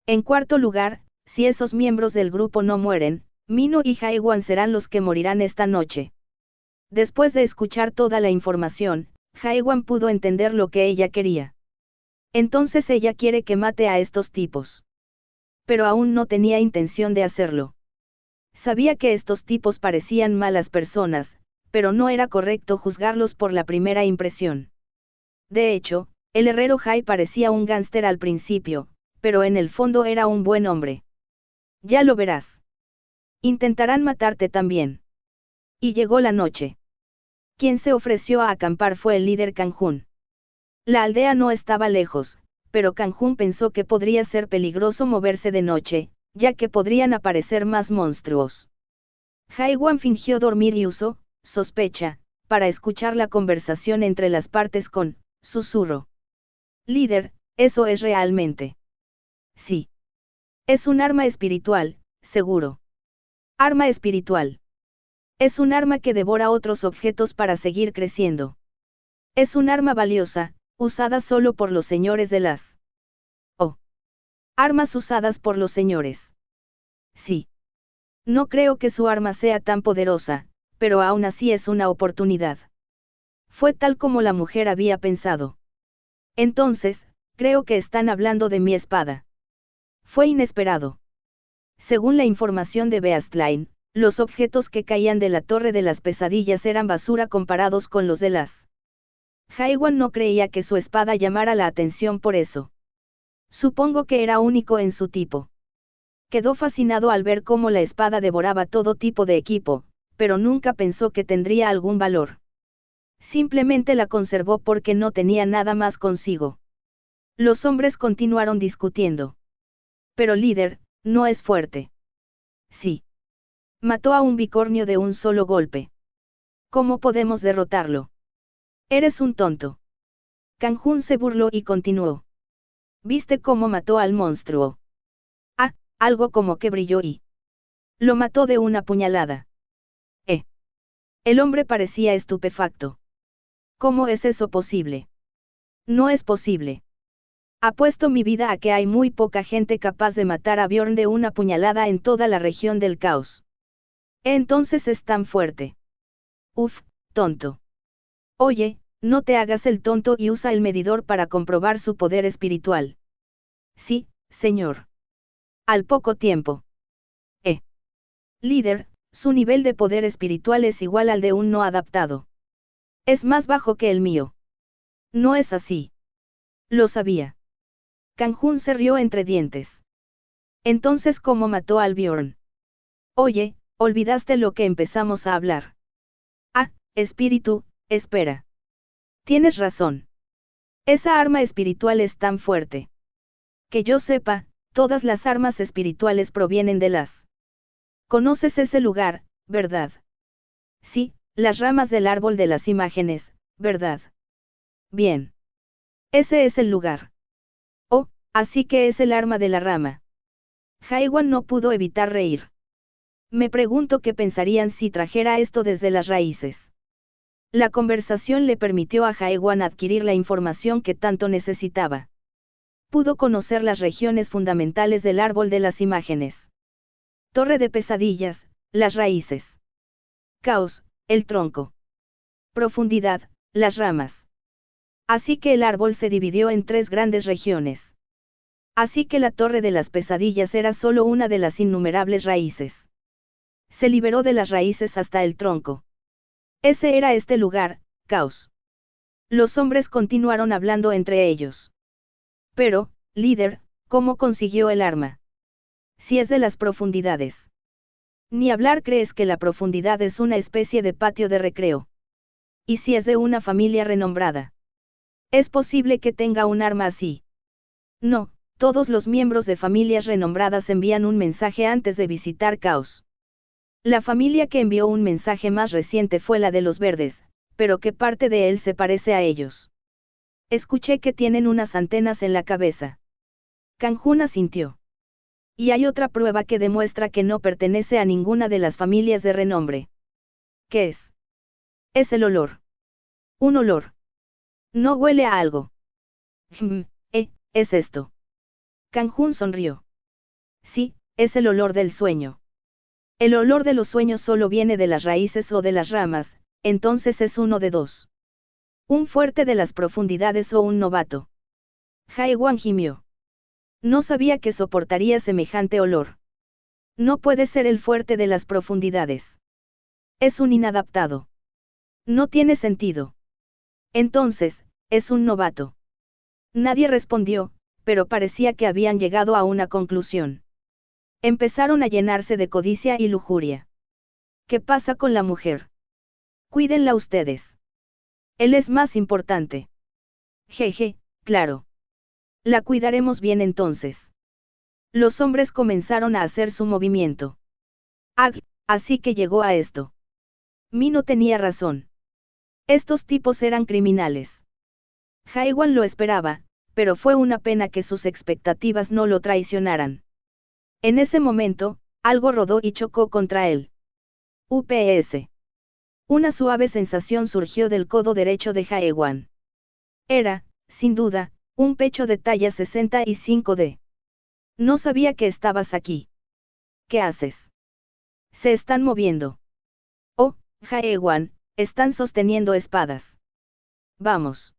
En cuarto lugar, si esos miembros del grupo no mueren, Mino y Haiwan serán los que morirán esta noche. Después de escuchar toda la información, Haiwan pudo entender lo que ella quería. Entonces ella quiere que mate a estos tipos. Pero aún no tenía intención de hacerlo. Sabía que estos tipos parecían malas personas, pero no era correcto juzgarlos por la primera impresión. De hecho, el herrero Hai parecía un gángster al principio, pero en el fondo era un buen hombre. Ya lo verás. Intentarán matarte también. Y llegó la noche. Quien se ofreció a acampar fue el líder Kanjun. La aldea no estaba lejos, pero Kanjun pensó que podría ser peligroso moverse de noche, ya que podrían aparecer más monstruos. Haiwan fingió dormir y usó, sospecha, para escuchar la conversación entre las partes con, susurro. Líder, eso es realmente. Sí. Es un arma espiritual, seguro. Arma espiritual. Es un arma que devora otros objetos para seguir creciendo. Es un arma valiosa, usada solo por los señores de las... Oh. Armas usadas por los señores. Sí. No creo que su arma sea tan poderosa, pero aún así es una oportunidad. Fue tal como la mujer había pensado. Entonces, creo que están hablando de mi espada. Fue inesperado. Según la información de Beastline, los objetos que caían de la Torre de las Pesadillas eran basura comparados con los de las. Haiwan no creía que su espada llamara la atención por eso. Supongo que era único en su tipo. Quedó fascinado al ver cómo la espada devoraba todo tipo de equipo, pero nunca pensó que tendría algún valor. Simplemente la conservó porque no tenía nada más consigo. Los hombres continuaron discutiendo. Pero líder, no es fuerte. Sí. Mató a un bicornio de un solo golpe. ¿Cómo podemos derrotarlo? Eres un tonto. Kanjun se burló y continuó. ¿Viste cómo mató al monstruo? Ah, algo como que brilló y... Lo mató de una puñalada. El hombre parecía estupefacto. ¿Cómo es eso posible? No es posible. Apuesto mi vida a que hay muy poca gente capaz de matar a Bjorn de una puñalada en toda la región del caos. Entonces es tan fuerte. Uf, tonto. Oye, no te hagas el tonto y usa el medidor para comprobar su poder espiritual. Sí, señor. Al poco tiempo. Líder, su nivel de poder espiritual es igual al de un no adaptado. Es más bajo que el mío. No es así. Lo sabía. Kang Hun se rió entre dientes. Entonces, ¿cómo mató al Bjorn? Oye, olvidaste lo que empezamos a hablar. Ah, espíritu, espera. Tienes razón. Esa arma espiritual es tan fuerte. Que yo sepa, todas las armas espirituales provienen de las. ¿Conoces ese lugar, verdad? Sí, las ramas del árbol de las imágenes, ¿verdad? Bien. Ese es el lugar. Oh, así que es el arma de la rama. Haiwan no pudo evitar reír. Me pregunto qué pensarían si trajera esto desde las raíces. La conversación le permitió a Haiwan adquirir la información que tanto necesitaba. Pudo conocer las regiones fundamentales del árbol de las imágenes. Torre de pesadillas, las raíces. Caos, el tronco. Profundidad, las ramas. Así que el árbol se dividió en 3 grandes regiones. Así que la torre de las pesadillas era solo una de las innumerables raíces. Se liberó de las raíces hasta el tronco. Ese era este lugar, caos. Los hombres continuaron hablando entre ellos. Pero, líder, ¿cómo consiguió el arma? Si es de las profundidades. Ni hablar, ¿crees que la profundidad es una especie de patio de recreo? ¿Y si es de una familia renombrada? ¿Es posible que tenga un arma así? No, todos los miembros de familias renombradas envían un mensaje antes de visitar Caos. La familia que envió un mensaje más reciente fue la de los Verdes, pero ¿qué parte de él se parece a ellos? Escuché que tienen unas antenas en la cabeza. Kang Hun asintió. Y hay otra prueba que demuestra que no pertenece a ninguna de las familias de renombre. ¿Qué es? Es el olor. Un olor. ¿No huele a algo? Es esto. Kang Hun sonrió. Sí, es el olor del sueño. El olor de los sueños solo viene de las raíces o de las ramas, entonces es uno de 2. Un fuerte de las profundidades o un novato. Haiwan gimió. No sabía que soportaría semejante olor. No puede ser el fuerte de las profundidades. Es un inadaptado. No tiene sentido. Entonces, es un novato. Nadie respondió, pero parecía que habían llegado a una conclusión. Empezaron a llenarse de codicia y lujuria. ¿Qué pasa con la mujer? Cuídenla ustedes. Él es más importante. Jeje, claro. La cuidaremos bien entonces. Los hombres comenzaron a hacer su movimiento. Así que llegó a esto. Mino tenía razón. Estos tipos eran criminales. Haiwan lo esperaba, pero fue una pena que sus expectativas no lo traicionaran. En ese momento, algo rodó y chocó contra él. UPS. Una suave sensación surgió del codo derecho de Haiwan. Era, sin duda, un pecho de talla 65D. No sabía que estabas aquí. ¿Qué haces? Se están moviendo. Oh, Haiwan, están sosteniendo espadas. Vamos.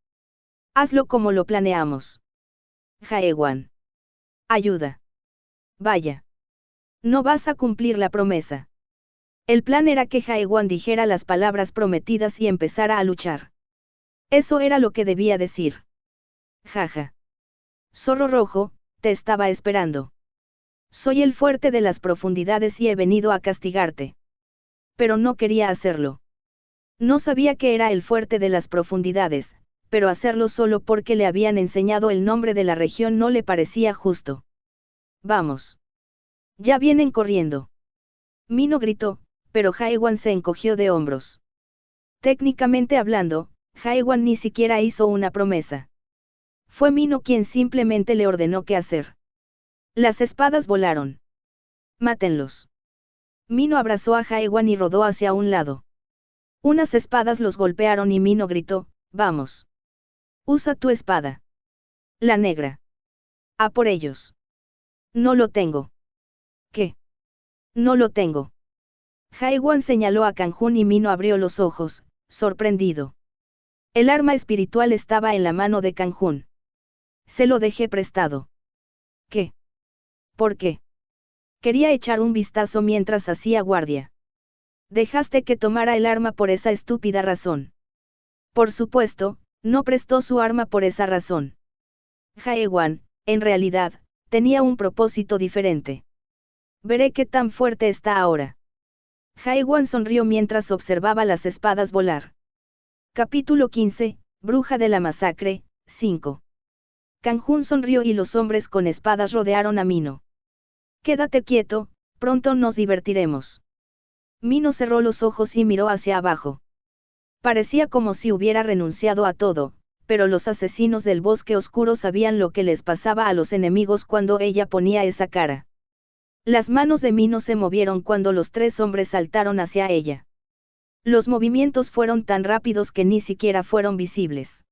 Hazlo como lo planeamos. Haiwan. Ayuda. Vaya. No vas a cumplir la promesa. El plan era que Haiwan dijera las palabras prometidas y empezara a luchar. Eso era lo que debía decir. Jaja. Zorro rojo, te estaba esperando. Soy el fuerte de las profundidades y he venido a castigarte. Pero no quería hacerlo. No sabía que era el fuerte de las profundidades, pero hacerlo solo porque le habían enseñado el nombre de la región no le parecía justo. Vamos. Ya vienen corriendo. Mino gritó, pero Haiwan se encogió de hombros. Técnicamente hablando, Haiwan ni siquiera hizo una promesa. Fue Mino quien simplemente le ordenó qué hacer. Las espadas volaron. Mátenlos. Mino abrazó a Haiwan y rodó hacia un lado. Unas espadas los golpearon y Mino gritó, vamos. Usa tu espada. La negra. A por ellos. No lo tengo. ¿Qué? No lo tengo. Haiwan señaló a Kanjun y Mino abrió los ojos, sorprendido. El arma espiritual estaba en la mano de Kanjun. Se lo dejé prestado. ¿Qué? ¿Por qué? Quería echar un vistazo mientras hacía guardia. Dejaste que tomara el arma por esa estúpida razón. Por supuesto, no prestó su arma por esa razón. Haiwan, en realidad, tenía un propósito diferente. Veré qué tan fuerte está ahora. Haiwan sonrió mientras observaba las espadas volar. Capítulo 15, Bruja de la Masacre, 5. Kanjun sonrió y los hombres con espadas rodearon a Mino. Quédate quieto, pronto nos divertiremos. Mino cerró los ojos y miró hacia abajo. Parecía como si hubiera renunciado a todo, pero los asesinos del bosque oscuro sabían lo que les pasaba a los enemigos cuando ella ponía esa cara. Las manos de Mino se movieron cuando los tres hombres saltaron hacia ella. Los movimientos fueron tan rápidos que ni siquiera fueron visibles.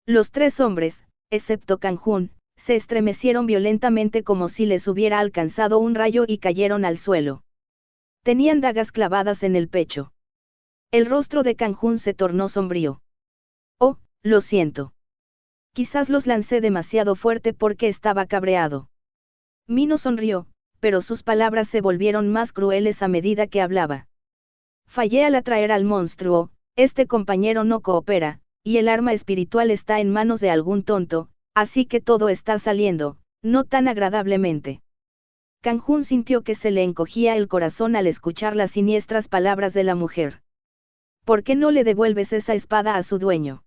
Los tres hombres, excepto Kanjun, se estremecieron violentamente como si les hubiera alcanzado un rayo y cayeron al suelo. Tenían dagas clavadas en el pecho. El rostro de Kanjun se tornó sombrío. Oh, lo siento. Quizás los lancé demasiado fuerte porque estaba cabreado. Mino sonrió, pero sus palabras se volvieron más crueles a medida que hablaba. Fallé al atraer al monstruo, este compañero no coopera, y el arma espiritual está en manos de algún tonto, así que todo está saliendo, no tan agradablemente. Kanjun sintió que se le encogía el corazón al escuchar las siniestras palabras de la mujer. ¿Por qué no le devuelves esa espada a su dueño?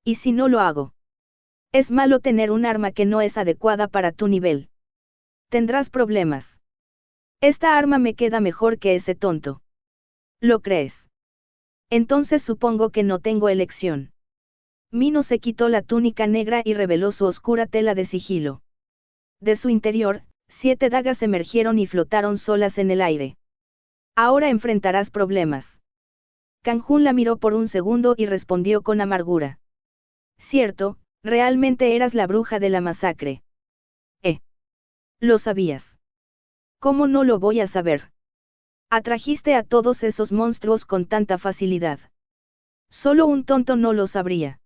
¿Y si no lo hago? Es malo tener un arma que no es adecuada para tu nivel. Tendrás problemas. Esta arma me queda mejor que ese tonto. ¿Lo crees? Entonces supongo que no tengo elección. Mino se quitó la túnica negra y reveló su oscura tela de sigilo. De su interior, 7 dagas emergieron y flotaron solas en el aire. Ahora enfrentarás problemas. Kanjun la miró por un segundo y respondió con amargura. Cierto, realmente eras la bruja de la masacre. Lo sabías. ¿Cómo no lo voy a saber? Atrajiste a todos esos monstruos con tanta facilidad. Solo un tonto no lo sabría.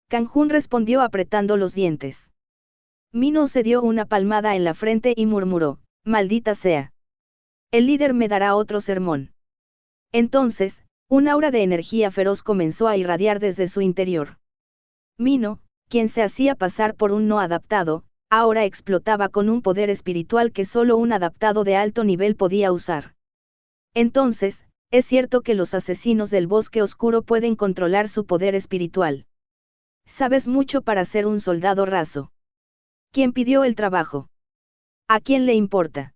Kanjun respondió apretando los dientes. Mino se dio una palmada en la frente y murmuró, maldita sea. El líder me dará otro sermón. Entonces, un aura de energía feroz comenzó a irradiar desde su interior. Mino, quien se hacía pasar por un no adaptado, ahora explotaba con un poder espiritual que solo un adaptado de alto nivel podía usar. Entonces, es cierto que los asesinos del bosque oscuro pueden controlar su poder espiritual. Sabes mucho para ser un soldado raso. ¿Quién pidió el trabajo? ¿A quién le importa?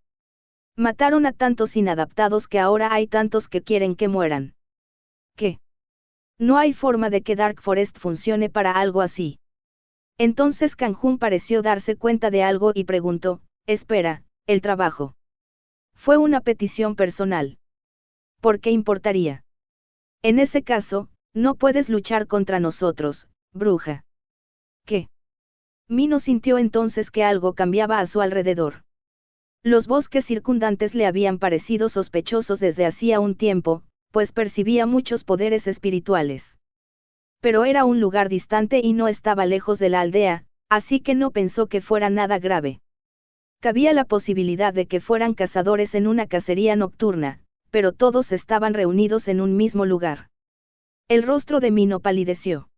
Mataron a tantos inadaptados que ahora hay tantos que quieren que mueran. ¿Qué? No hay forma de que Dark Forest funcione para algo así. Entonces Kanjun pareció darse cuenta de algo y preguntó, espera, ¿el trabajo? Fue una petición personal. ¿Por qué importaría? En ese caso, no puedes luchar contra nosotros, bruja. ¿Qué? Mino sintió entonces que algo cambiaba a su alrededor. Los bosques circundantes le habían parecido sospechosos desde hacía un tiempo, pues percibía muchos poderes espirituales. Pero era un lugar distante y no estaba lejos de la aldea, así que no pensó que fuera nada grave. Cabía la posibilidad de que fueran cazadores en una cacería nocturna, pero todos estaban reunidos en un mismo lugar. El rostro de Mino palideció.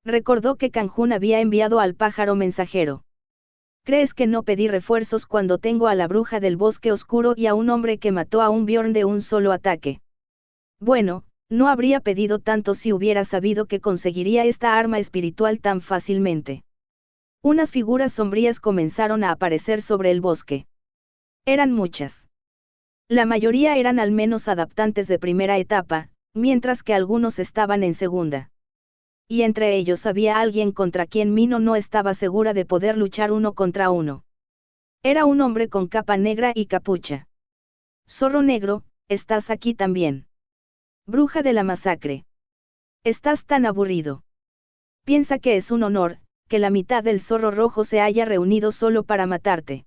Recordó que Kanjun había enviado al pájaro mensajero. ¿Crees que no pedí refuerzos cuando tengo a la bruja del bosque oscuro y a un hombre que mató a un Bjorn de un solo ataque? Bueno, no habría pedido tanto si hubiera sabido que conseguiría esta arma espiritual tan fácilmente. Unas figuras sombrías comenzaron a aparecer sobre el bosque. Eran muchas. La mayoría eran al menos adaptantes de primera etapa, mientras que algunos estaban en segunda. Y entre ellos había alguien contra quien Mino no estaba segura de poder luchar uno contra uno. Era un hombre con capa negra y capucha. Zorro negro, ¿estás aquí también? Bruja de la masacre. Estás tan aburrido. Piensa que es un honor, que la mitad del zorro rojo se haya reunido solo para matarte.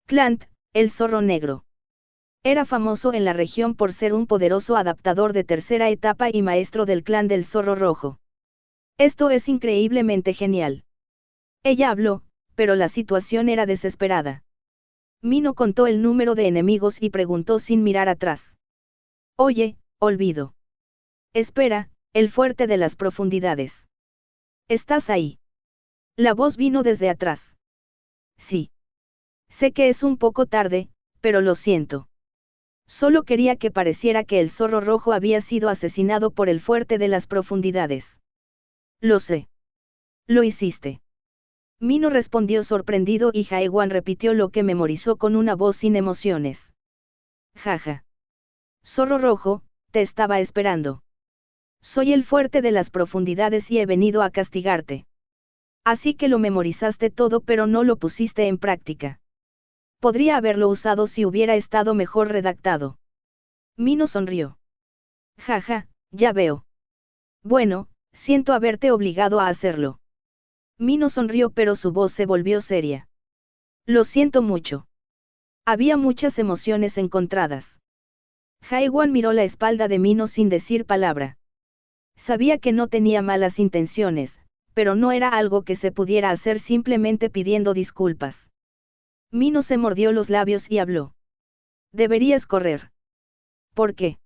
Clant, el zorro negro. Era famoso en la región por ser un poderoso adaptador de tercera etapa y maestro del clan del zorro rojo. Esto es increíblemente genial. Ella habló, pero la situación era desesperada. Mino contó el número de enemigos y preguntó sin mirar atrás. Oye, olvido. Espera, el fuerte de las profundidades. ¿Estás ahí? La voz vino desde atrás. Sí. Sé que es un poco tarde, pero lo siento. Solo quería que pareciera que el zorro rojo había sido asesinado por el fuerte de las profundidades. Lo sé. Lo hiciste. Mino respondió sorprendido y Jaewan repitió lo que memorizó con una voz sin emociones. Jaja. Zorro rojo, te estaba esperando. Soy el fuerte de las profundidades y he venido a castigarte. Así que lo memorizaste todo pero no lo pusiste en práctica. Podría haberlo usado si hubiera estado mejor redactado. Mino sonrió. Jaja, ya veo. Bueno, siento haberte obligado a hacerlo. Mino sonrió pero su voz se volvió seria. Lo siento mucho. Había muchas emociones encontradas. Jaewan miró la espalda de Mino sin decir palabra. Sabía que no tenía malas intenciones, pero no era algo que se pudiera hacer simplemente pidiendo disculpas. Mino se mordió los labios y habló. Deberías correr. ¿Por qué?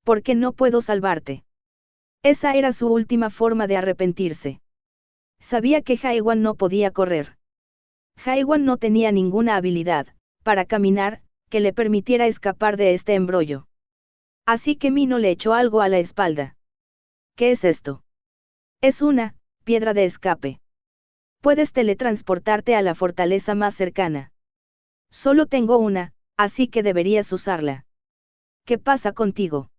Porque no puedo salvarte. Esa era su última forma de arrepentirse. Sabía que Jaewan no podía correr. Jaewan no tenía ninguna habilidad, para caminar, que le permitiera escapar de este embrollo. Así que Mino le echó algo a la espalda. ¿Qué es esto? Es una piedra de escape. Puedes teletransportarte a la fortaleza más cercana. Solo tengo una, así que deberías usarla. ¿Qué pasa contigo?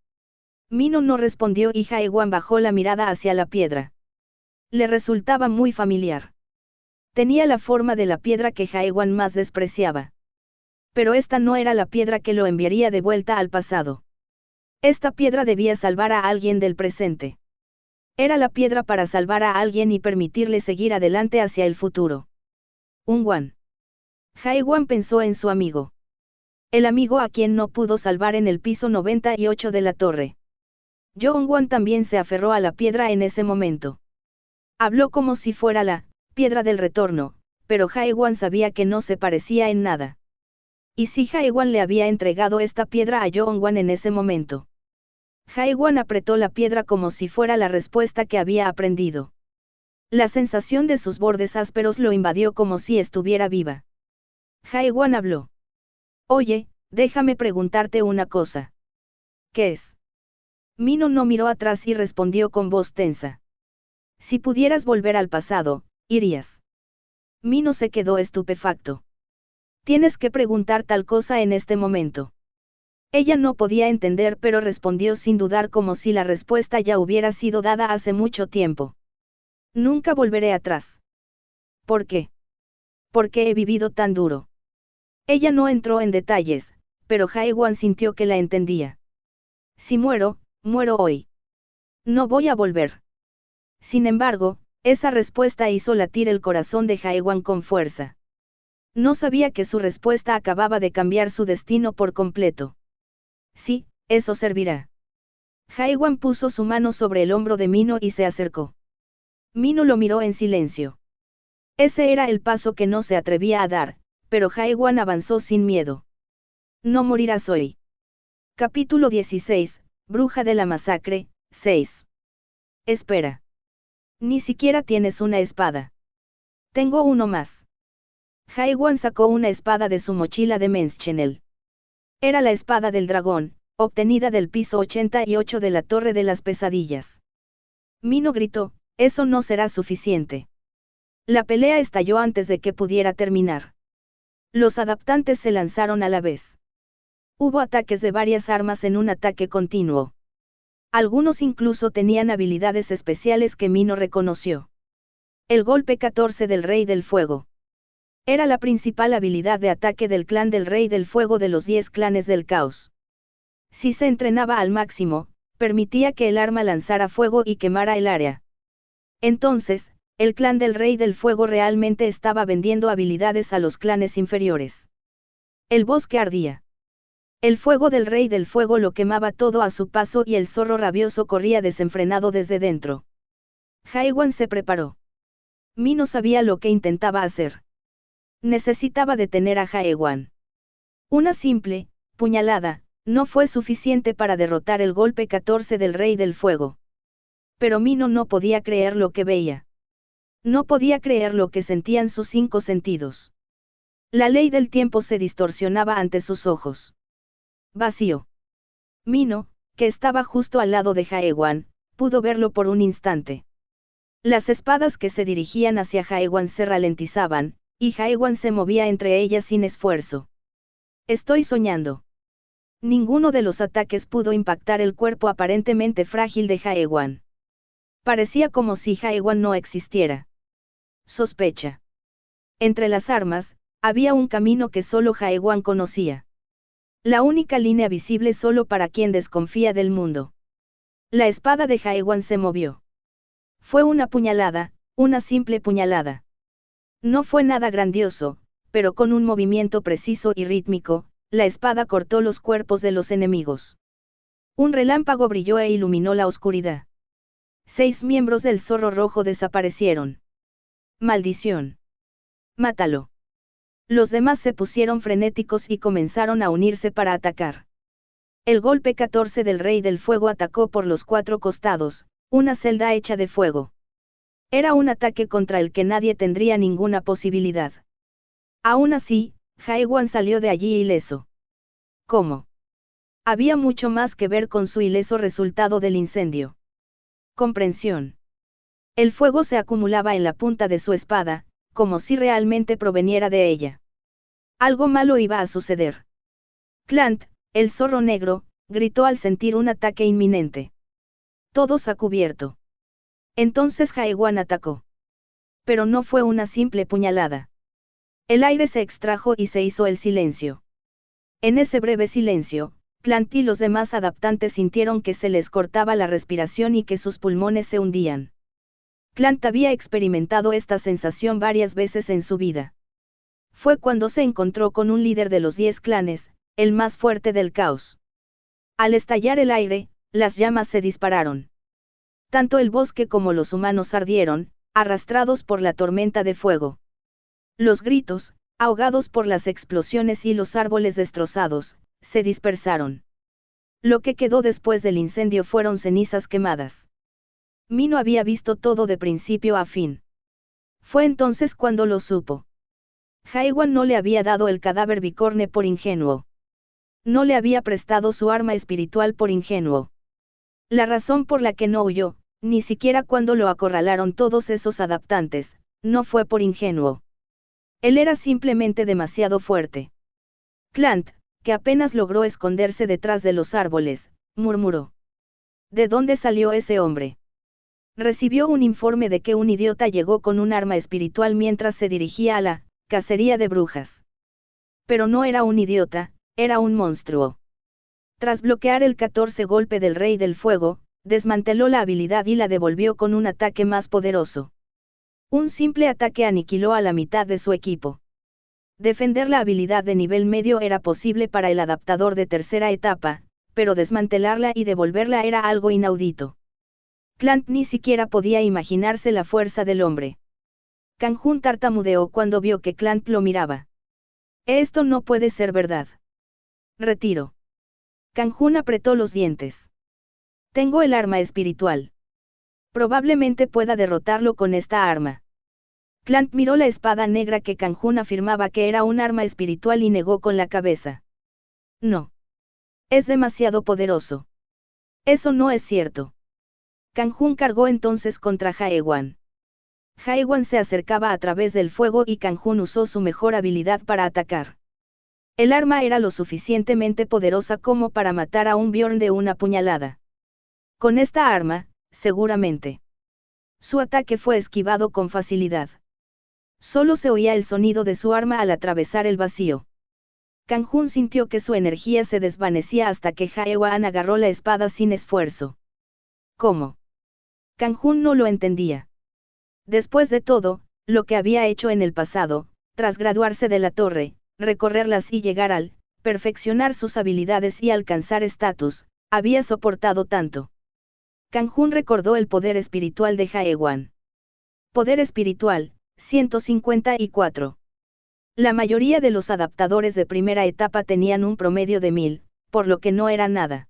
Mino no respondió y Jaewan bajó la mirada hacia la piedra. Le resultaba muy familiar. Tenía la forma de la piedra que Jaewan más despreciaba. Pero esta no era la piedra que lo enviaría de vuelta al pasado. Esta piedra debía salvar a alguien del presente. Era la piedra para salvar a alguien y permitirle seguir adelante hacia el futuro. Ungwan. Jaewan pensó en su amigo. El amigo a quien no pudo salvar en el piso 98 de la torre. Ungwan también se aferró a la piedra en ese momento. Habló como si fuera la piedra del retorno, pero Jaewan sabía que no se parecía en nada. ¿Y si Jaewan le había entregado esta piedra a Ungwan en ese momento? Jaewan apretó la piedra como si fuera la respuesta que había aprendido. La sensación de sus bordes ásperos lo invadió como si estuviera viva. Jaewan habló. Oye, déjame preguntarte una cosa. ¿Qué es? Mino no miró atrás y respondió con voz tensa. Si pudieras volver al pasado, irías. Mino se quedó estupefacto. Tienes que preguntar tal cosa en este momento. Ella no podía entender pero respondió sin dudar como si la respuesta ya hubiera sido dada hace mucho tiempo. Nunca volveré atrás. ¿Por qué? Porque he vivido tan duro. Ella no entró en detalles, pero Jaewan sintió que la entendía. Si muero, muero hoy. No voy a volver. Sin embargo, esa respuesta hizo latir el corazón de Jaewan con fuerza. No sabía que su respuesta acababa de cambiar su destino por completo. Sí, eso servirá. Jaewan puso su mano sobre el hombro de Mino y se acercó. Mino lo miró en silencio. Ese era el paso que no se atrevía a dar, pero Jaewan avanzó sin miedo. No morirás hoy. Capítulo 16, Bruja de la Masacre, 6. Espera. Ni siquiera tienes una espada. Tengo uno más. Jaewan sacó una espada de su mochila de Menschenel. Era la espada del dragón, obtenida del piso 88 de la Torre de las Pesadillas. Mino gritó, eso no será suficiente. La pelea estalló antes de que pudiera terminar. Los adaptantes se lanzaron a la vez. Hubo ataques de varias armas en un ataque continuo. Algunos incluso tenían habilidades especiales que Mino reconoció. El golpe 14 del Rey del Fuego. Era la principal habilidad de ataque del clan del Rey del Fuego de los 10 clanes del caos. Si se entrenaba al máximo, permitía que el arma lanzara fuego y quemara el área. Entonces, el clan del Rey del Fuego realmente estaba vendiendo habilidades a los clanes inferiores. El bosque ardía. El fuego del Rey del Fuego lo quemaba todo a su paso y el zorro rabioso corría desenfrenado desde dentro. Jaewan se preparó. Mino sabía lo que intentaba hacer. Necesitaba detener a Jaewan. Una simple puñalada no fue suficiente para derrotar el golpe 14 del Rey del Fuego. Pero Mino no podía creer lo que veía. No podía creer lo que sentían sus 5 sentidos. La ley del tiempo se distorsionaba ante sus ojos. Vacío. Mino, que estaba justo al lado de Jaewan, pudo verlo por un instante. Las espadas que se dirigían hacia Jaewan se ralentizaban, y Jaewan se movía entre ellas sin esfuerzo. Estoy soñando. Ninguno de los ataques pudo impactar el cuerpo aparentemente frágil de Jaewan. Parecía como si Jaewan no existiera. Sospecha. Entre las armas, había un camino que solo Jaewan conocía. La única línea visible solo para quien desconfía del mundo. La espada de Jaewan se movió. Fue una puñalada, una simple puñalada. No fue nada grandioso, pero con un movimiento preciso y rítmico, la espada cortó los cuerpos de los enemigos. Un relámpago brilló e iluminó la oscuridad. 6 miembros del zorro rojo desaparecieron. Maldición. Mátalo. Los demás se pusieron frenéticos y comenzaron a unirse para atacar. El golpe 14 del Rey del Fuego atacó por los 4 costados, una celda hecha de fuego. Era un ataque contra el que nadie tendría ninguna posibilidad. Aún así, Jaewan salió de allí ileso. ¿Cómo? Había mucho más que ver con su ileso resultado del incendio. Comprensión. El fuego se acumulaba en la punta de su espada, como si realmente proveniera de ella. Algo malo iba a suceder. Clant, el zorro negro, gritó al sentir un ataque inminente. Todos a cubierto. Entonces Jaewan atacó. Pero no fue una simple puñalada. El aire se extrajo y se hizo el silencio. En ese breve silencio, Clant y los demás adaptantes sintieron que se les cortaba la respiración y que sus pulmones se hundían. Clant había experimentado esta sensación varias veces en su vida. Fue cuando se encontró con un líder de los 10 clanes, el más fuerte del caos. Al estallar el aire, las llamas se dispararon. Tanto el bosque como los humanos ardieron, arrastrados por la tormenta de fuego. Los gritos, ahogados por las explosiones y los árboles destrozados, se dispersaron. Lo que quedó después del incendio fueron cenizas quemadas. Mino había visto todo de principio a fin. Fue entonces cuando lo supo. Jaewan no le había dado el cadáver bicorne por ingenuo. No le había prestado su arma espiritual por ingenuo. La razón por la que no huyó, ni siquiera cuando lo acorralaron todos esos adaptantes, no fue por ingenuo. Él era simplemente demasiado fuerte. Clant, que apenas logró esconderse detrás de los árboles, murmuró. ¿De dónde salió ese hombre? Recibió un informe de que un idiota llegó con un arma espiritual mientras se dirigía a la cacería de brujas. Pero no era un idiota, era un monstruo. Tras bloquear el 14 golpe del Rey del Fuego, desmanteló la habilidad y la devolvió con un ataque más poderoso. Un simple ataque aniquiló a la mitad de su equipo. Defender la habilidad de nivel medio era posible para el adaptador de tercera etapa, pero desmantelarla y devolverla era algo inaudito. Clant ni siquiera podía imaginarse la fuerza del hombre. Kang Hun tartamudeó cuando vio que Clant lo miraba. Esto no puede ser verdad. Retiro. Kang Hun apretó los dientes. Tengo el arma espiritual. Probablemente pueda derrotarlo con esta arma. Clant miró la espada negra que Kang Hun afirmaba que era un arma espiritual y negó con la cabeza. No. Es demasiado poderoso. Eso no es cierto. Kang Hun cargó entonces contra Jaewan. Jaewan se acercaba a través del fuego y Kang Hun usó su mejor habilidad para atacar. El arma era lo suficientemente poderosa como para matar a un Bjorn de una puñalada. Con esta arma, seguramente. Su ataque fue esquivado con facilidad. Solo se oía el sonido de su arma al atravesar el vacío. Kang Hun sintió que su energía se desvanecía hasta que Jaewan agarró la espada sin esfuerzo. ¿Cómo? Kang Hun no lo entendía. Después de todo, lo que había hecho en el pasado, tras graduarse de la torre, recorrerlas y llegar al, perfeccionar sus habilidades y alcanzar estatus, había soportado tanto. Kang Hun recordó el poder espiritual de Jae-wan. Poder espiritual, 154. La mayoría de los adaptadores de primera etapa tenían un promedio de 1000, por lo que no era nada.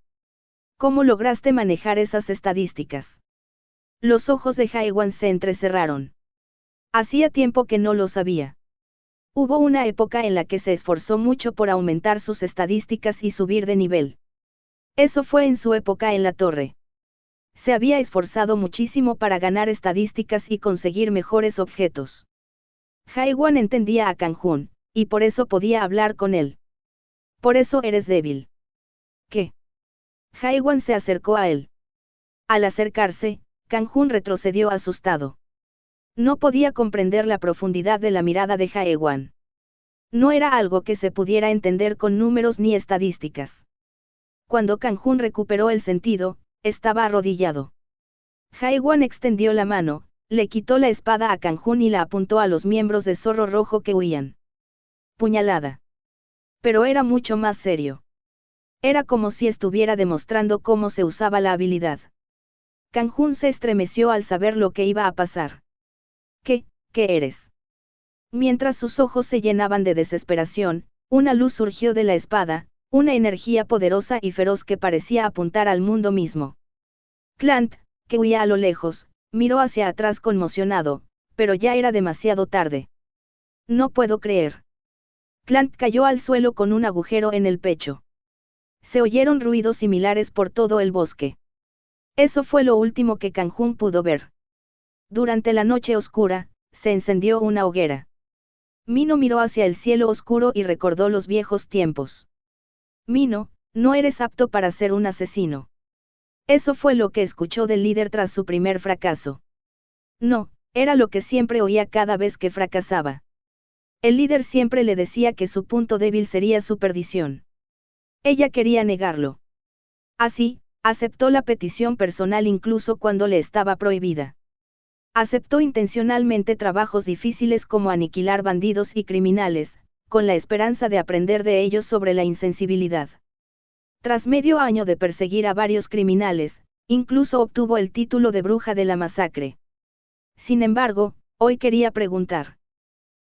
¿Cómo lograste manejar esas estadísticas? Los ojos de Jae-wan se entrecerraron. Hacía tiempo que no lo sabía. Hubo una época en la que se esforzó mucho por aumentar sus estadísticas y subir de nivel. Eso fue en su época en la torre. Se había esforzado muchísimo para ganar estadísticas y conseguir mejores objetos. Jae-wan entendía a Kang Hun, y por eso podía hablar con él. Por eso eres débil. ¿Qué? Jae-wan se acercó a él. Al acercarse, Kang Hun retrocedió asustado. No podía comprender la profundidad de la mirada de Jae-wan. No era algo que se pudiera entender con números ni estadísticas. Cuando Kang Hun recuperó el sentido, estaba arrodillado. Jae-wan extendió la mano, le quitó la espada a Kang Hun y la apuntó a los miembros de Zorro Rojo que huían. Puñalada. Pero era mucho más serio. Era como si estuviera demostrando cómo se usaba la habilidad. Kang Hun se estremeció al saber lo que iba a pasar. ¿Qué eres? Mientras sus ojos se llenaban de desesperación, una luz surgió de la espada, una energía poderosa y feroz que parecía apuntar al mundo mismo. Clant, que huía a lo lejos, miró hacia atrás conmocionado, pero ya era demasiado tarde. No puedo creer. Clant cayó al suelo con un agujero en el pecho. Se oyeron ruidos similares por todo el bosque. Eso fue lo último que Kang Hun pudo ver. Durante la noche oscura, se encendió una hoguera. Mino miró hacia el cielo oscuro y recordó los viejos tiempos. Mino, no eres apto para ser un asesino. Eso fue lo que escuchó del líder tras su primer fracaso. No, era lo que siempre oía cada vez que fracasaba. El líder siempre le decía que su punto débil sería su perdición. Ella quería negarlo. Así, aceptó la petición personal incluso cuando le estaba prohibida. Aceptó intencionalmente trabajos difíciles como aniquilar bandidos y criminales, con la esperanza de aprender de ellos sobre la insensibilidad. Tras medio año de perseguir a varios criminales, incluso obtuvo el título de bruja de la masacre. Sin embargo, hoy quería preguntar.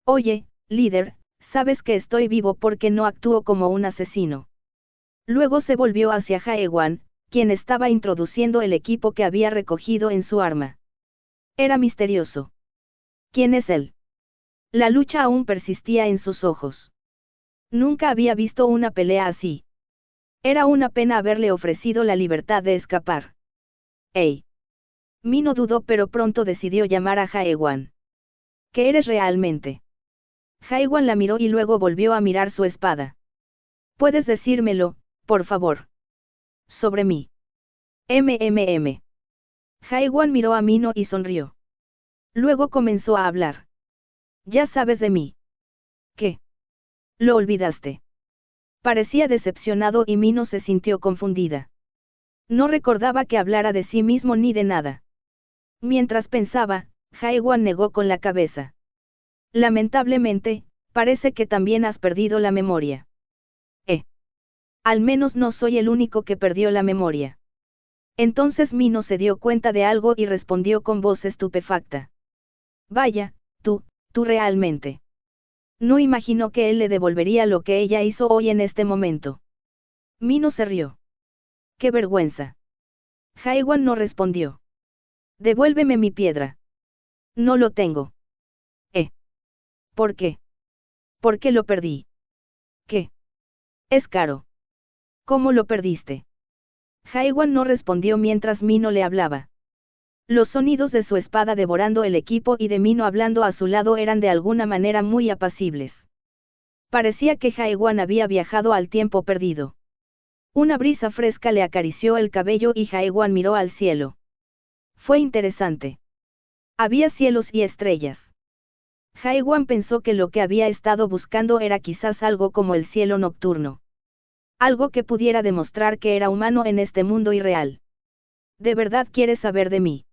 Oye, líder, ¿sabes que estoy vivo porque no actúo como un asesino? Luego se volvió hacia Jae-wan, quien estaba introduciendo el equipo que había recogido en su arma. Era misterioso. ¿Quién es él? La lucha aún persistía en sus ojos. Nunca había visto una pelea así. Era una pena haberle ofrecido la libertad de escapar. ¡Ey! Mino dudó pero pronto decidió llamar a Jae-wan. ¿Qué eres realmente? Jae-wan la miró y luego volvió a mirar su espada. ¿Puedes decírmelo, por favor? Sobre mí. MMM. Jae-wan miró a Mino y sonrió. Luego comenzó a hablar. Ya sabes de mí. ¿Qué? ¿Lo olvidaste? Parecía decepcionado y Mino se sintió confundida. No recordaba que hablara de sí mismo ni de nada. Mientras pensaba, Jae-wan negó con la cabeza. Lamentablemente, parece que también has perdido la memoria. Al menos no soy el único que perdió la memoria. Entonces Mino se dio cuenta de algo y respondió con voz estupefacta. Vaya, tú realmente. No imaginó que él le devolvería lo que ella hizo hoy en este momento. Mino se rió. ¡Qué vergüenza! Jae-wan no respondió. Devuélveme mi piedra. No lo tengo. ¿Por qué? ¿Por qué lo perdí? ¿Qué? Es caro. ¿Cómo lo perdiste? Jae-wan no respondió mientras Mino le hablaba. Los sonidos de su espada devorando el equipo y de Mino hablando a su lado eran de alguna manera muy apacibles. Parecía que Jae-wan había viajado al tiempo perdido. Una brisa fresca le acarició el cabello y Jae-wan miró al cielo. Fue interesante. Había cielos y estrellas. Jae-wan pensó que lo que había estado buscando era quizás algo como el cielo nocturno. Algo que pudiera demostrar que era humano en este mundo irreal. ¿De verdad quieres saber de mí?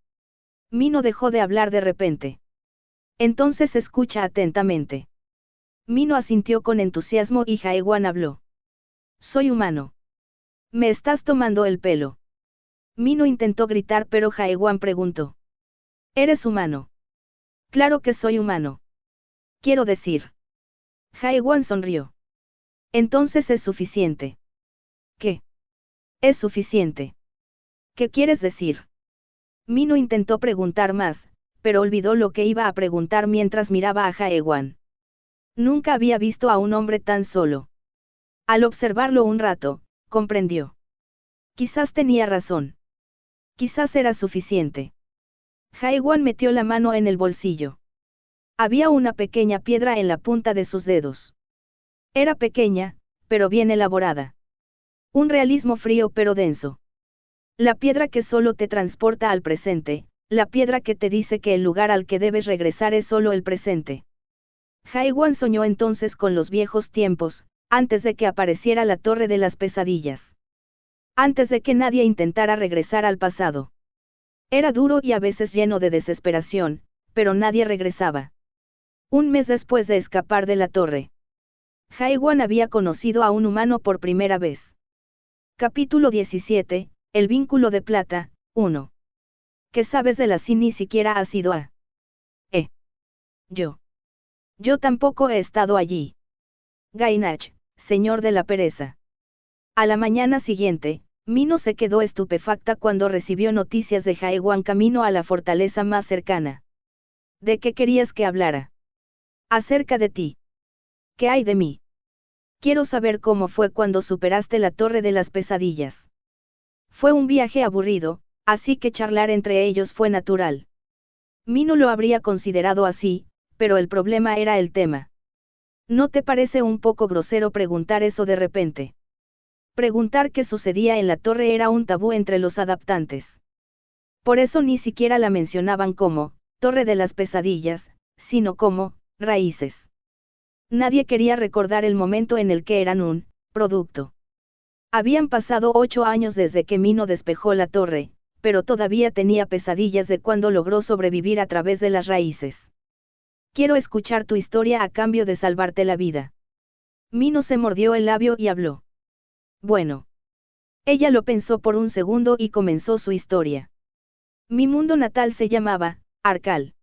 Mino dejó de hablar de repente. Entonces escucha atentamente. Mino asintió con entusiasmo y Jaewan habló. Soy humano. ¿Me estás tomando el pelo? Mino intentó gritar pero Jaewan preguntó. ¿Eres humano? Claro que soy humano. Quiero decir. Jaewan sonrió. Entonces es suficiente. ¿Qué? Es suficiente. ¿Qué quieres decir? Mino intentó preguntar más, pero olvidó lo que iba a preguntar mientras miraba a Jaewan. Nunca había visto a un hombre tan solo. Al observarlo un rato, comprendió. Quizás tenía razón. Quizás era suficiente. Jaewan metió la mano en el bolsillo. Había una pequeña piedra en la punta de sus dedos. Era pequeña, pero bien elaborada. Un realismo frío pero denso. La piedra que solo te transporta al presente, la piedra que te dice que el lugar al que debes regresar es solo el presente. Jaewan soñó entonces con los viejos tiempos, antes de que apareciera la Torre de las Pesadillas. Antes de que nadie intentara regresar al pasado. Era duro y a veces lleno de desesperación, pero nadie regresaba. Un mes después de escapar de la torre, Jaewan había conocido a un humano por primera vez. Capítulo 17, El vínculo de plata, 1. ¿Qué sabes de la si ni siquiera has ido a? Yo. Yo tampoco he estado allí. Gainach, señor de la pereza. A la mañana siguiente, Mino se quedó estupefacta cuando recibió noticias de Jaewan camino a la fortaleza más cercana. ¿De qué querías que hablara? Acerca de ti. ¿Qué hay de mí? Quiero saber cómo fue cuando superaste la Torre de las Pesadillas. Fue un viaje aburrido, así que charlar entre ellos fue natural. Mino lo habría considerado así, pero el problema era el tema. ¿No te parece un poco grosero preguntar eso de repente? Preguntar qué sucedía en la torre era un tabú entre los adaptantes. Por eso ni siquiera la mencionaban como Torre de las Pesadillas, sino como Raíces. Nadie quería recordar el momento en el que eran un producto. Habían pasado 8 años desde que Mino despejó la torre, pero todavía tenía pesadillas de cuando logró sobrevivir a través de las raíces. Quiero escuchar tu historia a cambio de salvarte la vida. Mino se mordió el labio y habló. Bueno. Ella lo pensó por un segundo y comenzó su historia. Mi mundo natal se llamaba Arcal.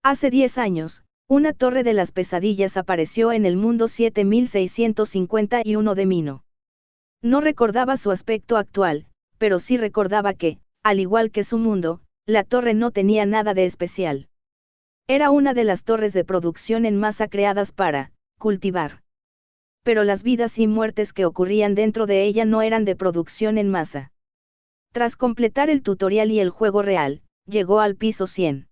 Hace 10 años, una torre de las pesadillas apareció en el mundo 7651 de Mino. No recordaba su aspecto actual, pero sí recordaba que, al igual que su mundo, la torre no tenía nada de especial. Era una de las torres de producción en masa creadas para cultivar. Pero las vidas y muertes que ocurrían dentro de ella no eran de producción en masa. Tras completar el tutorial y el juego real, llegó al piso 100.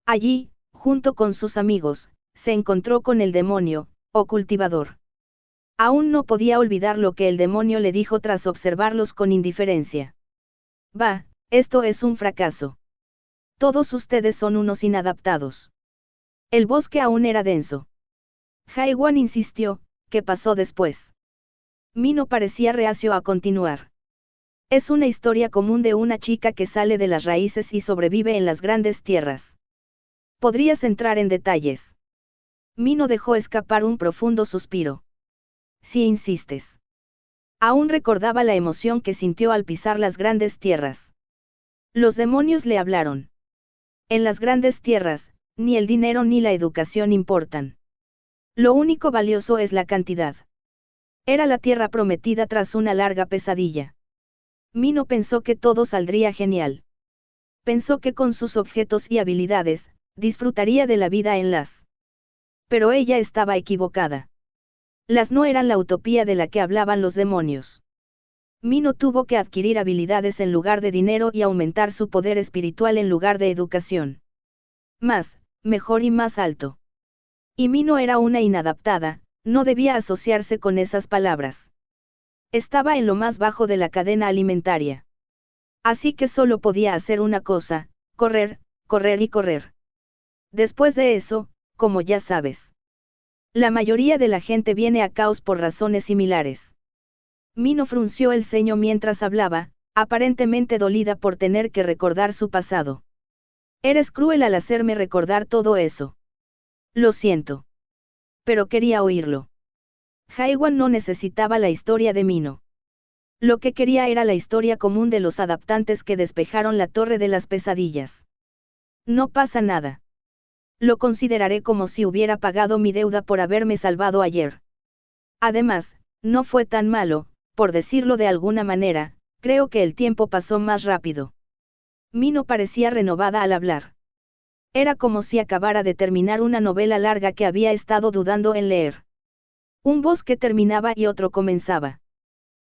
Allí, junto con sus amigos, se encontró con el demonio, o cultivador. Aún no podía olvidar lo que el demonio le dijo tras observarlos con indiferencia. Va, esto es un fracaso. Todos ustedes son unos inadaptados. El bosque aún era denso. Jaewan insistió, ¿qué pasó después? Mino parecía reacio a continuar. Es una historia común de una chica que sale de las raíces y sobrevive en las grandes tierras. ¿Podrías entrar en detalles? Mino dejó escapar un profundo suspiro. Si insistes. Aún recordaba la emoción que sintió al pisar las grandes tierras. Los demonios le hablaron. En las grandes tierras, ni el dinero ni la educación importan. Lo único valioso es la cantidad. Era la tierra prometida tras una larga pesadilla. Mino pensó que todo saldría genial. Pensó que con sus objetos y habilidades, disfrutaría de la vida en las. Pero ella estaba equivocada. Las no eran la utopía de la que hablaban los demonios. Mino tuvo que adquirir habilidades en lugar de dinero y aumentar su poder espiritual en lugar de educación. Más, mejor y más alto. Y Mino era una inadaptada, no debía asociarse con esas palabras. Estaba en lo más bajo de la cadena alimentaria. Así que solo podía hacer una cosa, correr, correr y correr. Después de eso, como ya sabes. La mayoría de la gente viene a caos por razones similares. Mino frunció el ceño mientras hablaba, aparentemente dolida por tener que recordar su pasado. Eres cruel al hacerme recordar todo eso. Lo siento. Pero quería oírlo. Haiwan no necesitaba la historia de Mino. Lo que quería era la historia común de los adaptantes que despejaron la Torre de las Pesadillas. No pasa nada. Lo consideraré como si hubiera pagado mi deuda por haberme salvado ayer. Además, no fue tan malo, por decirlo de alguna manera, creo que el tiempo pasó más rápido. Mino parecía renovada al hablar. Era como si acabara de terminar una novela larga que había estado dudando en leer. Un bosque terminaba y otro comenzaba.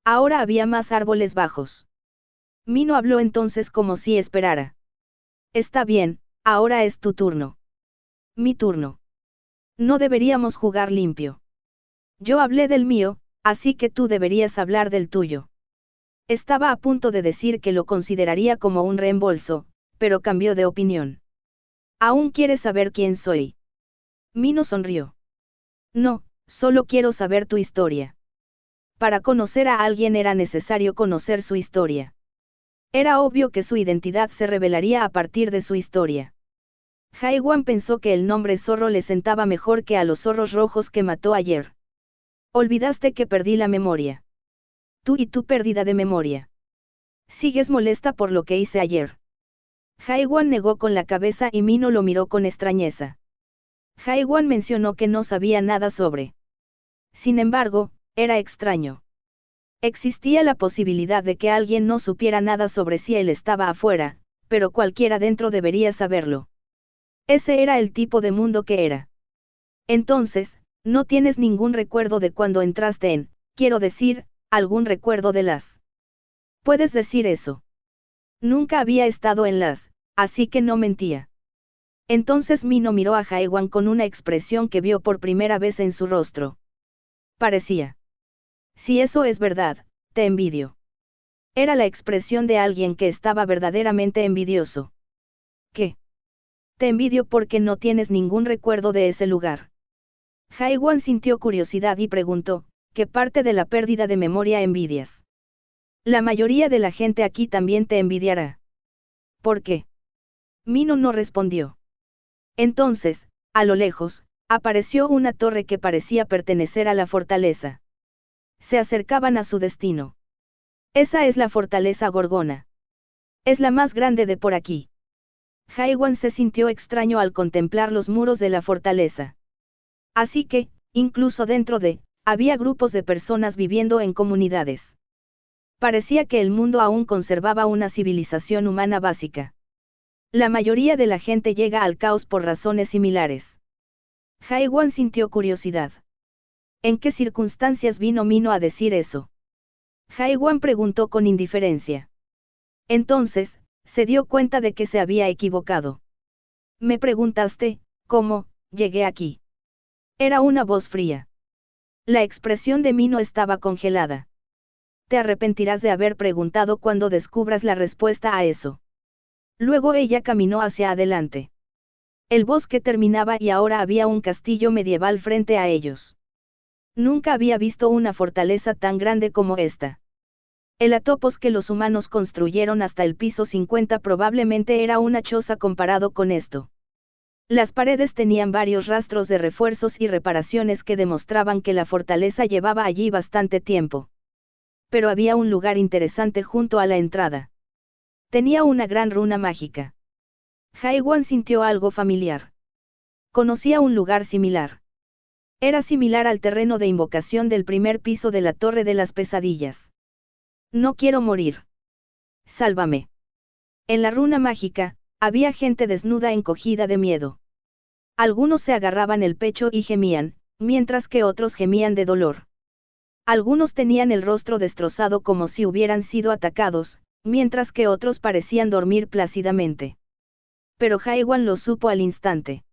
Ahora había más árboles bajos. Mino habló entonces como si esperara. Está bien, ahora es tu turno. Mi turno. No deberíamos jugar limpio. Yo hablé del mío, así que tú deberías hablar del tuyo. Estaba a punto de decir que lo consideraría como un reembolso, pero cambió de opinión. ¿Aún quieres saber quién soy? Mino sonrió. No, solo quiero saber tu historia. Para conocer a alguien era necesario conocer su historia. Era obvio que su identidad se revelaría a partir de su historia. Haiwan pensó que el nombre zorro le sentaba mejor que a los zorros rojos que mató ayer. Olvidaste que perdí la memoria. Tú y tu pérdida de memoria. Sigues molesta por lo que hice ayer. Haiwan negó con la cabeza y Mino lo miró con extrañeza. Haiwan mencionó que no sabía nada sobre. Sin embargo, era extraño. Existía la posibilidad de que alguien no supiera nada sobre si él estaba afuera, pero cualquiera dentro debería saberlo. Ese era el tipo de mundo que era. Entonces, no tienes ningún recuerdo de cuando entraste en, quiero decir, algún recuerdo de las. Puedes decir eso. Nunca había estado en las, así que no mentía. Entonces Mino miró a Haiwan con una expresión que vio por primera vez en su rostro. Parecía. Si eso es verdad, te envidio. Era la expresión de alguien que estaba verdaderamente envidioso. ¿Qué? Te envidio porque no tienes ningún recuerdo de ese lugar. Haiwan sintió curiosidad y preguntó, ¿qué parte de la pérdida de memoria envidias? La mayoría de la gente aquí también te envidiará. ¿Por qué? Mino no respondió. Entonces, a lo lejos, apareció una torre que parecía pertenecer a la fortaleza. Se acercaban a su destino. Esa es la fortaleza Gorgona. Es la más grande de por aquí. Haiwan se sintió extraño al contemplar los muros de la fortaleza. Así que, incluso dentro de, había grupos de personas viviendo en comunidades. Parecía que el mundo aún conservaba una civilización humana básica. La mayoría de la gente llega al caos por razones similares. Haiwan sintió curiosidad. ¿En qué circunstancias vino Mino a decir eso? Haiwan preguntó con indiferencia. Entonces, se dio cuenta de que se había equivocado. Me preguntaste, ¿cómo llegué aquí? Era una voz fría. La expresión de Mino estaba congelada. Te arrepentirás de haber preguntado cuando descubras la respuesta a eso. Luego ella caminó hacia adelante. El bosque terminaba y ahora había un castillo medieval frente a ellos. Nunca había visto una fortaleza tan grande como esta. El atopos que los humanos construyeron hasta el piso 50 probablemente era una choza comparado con esto. Las paredes tenían varios rastros de refuerzos y reparaciones que demostraban que la fortaleza llevaba allí bastante tiempo. Pero había un lugar interesante junto a la entrada. Tenía una gran runa mágica. Haiwan sintió algo familiar. Conocía un lugar similar. Era similar al terreno de invocación del primer piso de la Torre de las Pesadillas. No quiero morir. Sálvame. En la runa mágica, había gente desnuda encogida de miedo. Algunos se agarraban el pecho y gemían, mientras que otros gemían de dolor. Algunos tenían el rostro destrozado como si hubieran sido atacados, mientras que otros parecían dormir plácidamente. Pero Haiwan lo supo al instante.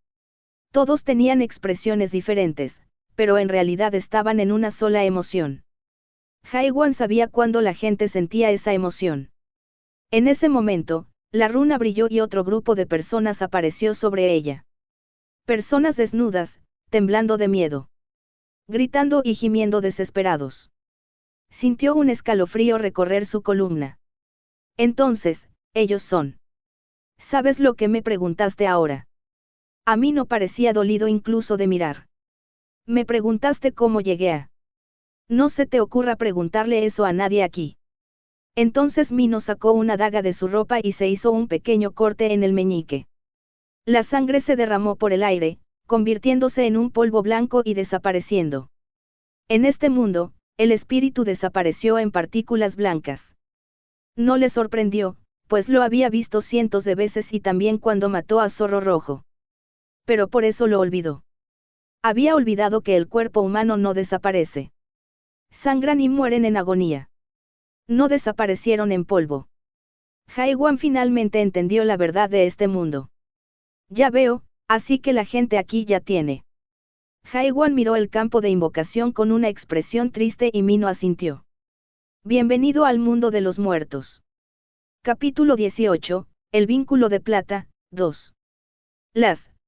Todos tenían expresiones diferentes, pero en realidad estaban en una sola emoción. Haiwan sabía cuándo la gente sentía esa emoción. En ese momento, la runa brilló y otro grupo de personas apareció sobre ella. Personas desnudas, temblando de miedo. Gritando y gimiendo desesperados. Sintió un escalofrío recorrer su columna. Entonces, ellos son. ¿Sabes lo que me preguntaste ahora? A mí no parecía dolido incluso de mirar. Me preguntaste cómo llegué a... No se te ocurra preguntarle eso a nadie aquí. Entonces Mino sacó una daga de su ropa y se hizo un pequeño corte en el meñique. La sangre se derramó por el aire, convirtiéndose en un polvo blanco y desapareciendo. En este mundo, el espíritu desapareció en partículas blancas. No le sorprendió, pues lo había visto cientos de veces y también cuando mató a Zorro Rojo. Pero por eso lo olvidó. Había olvidado que el cuerpo humano no desaparece. Sangran y mueren en agonía. No desaparecieron en polvo. Haiwan finalmente entendió la verdad de este mundo. Ya veo, así que la gente aquí ya tiene. Haiwan miró el campo de invocación con una expresión triste y Mino asintió. Bienvenido al mundo de los muertos. Capítulo 18, El vínculo de plata, 2.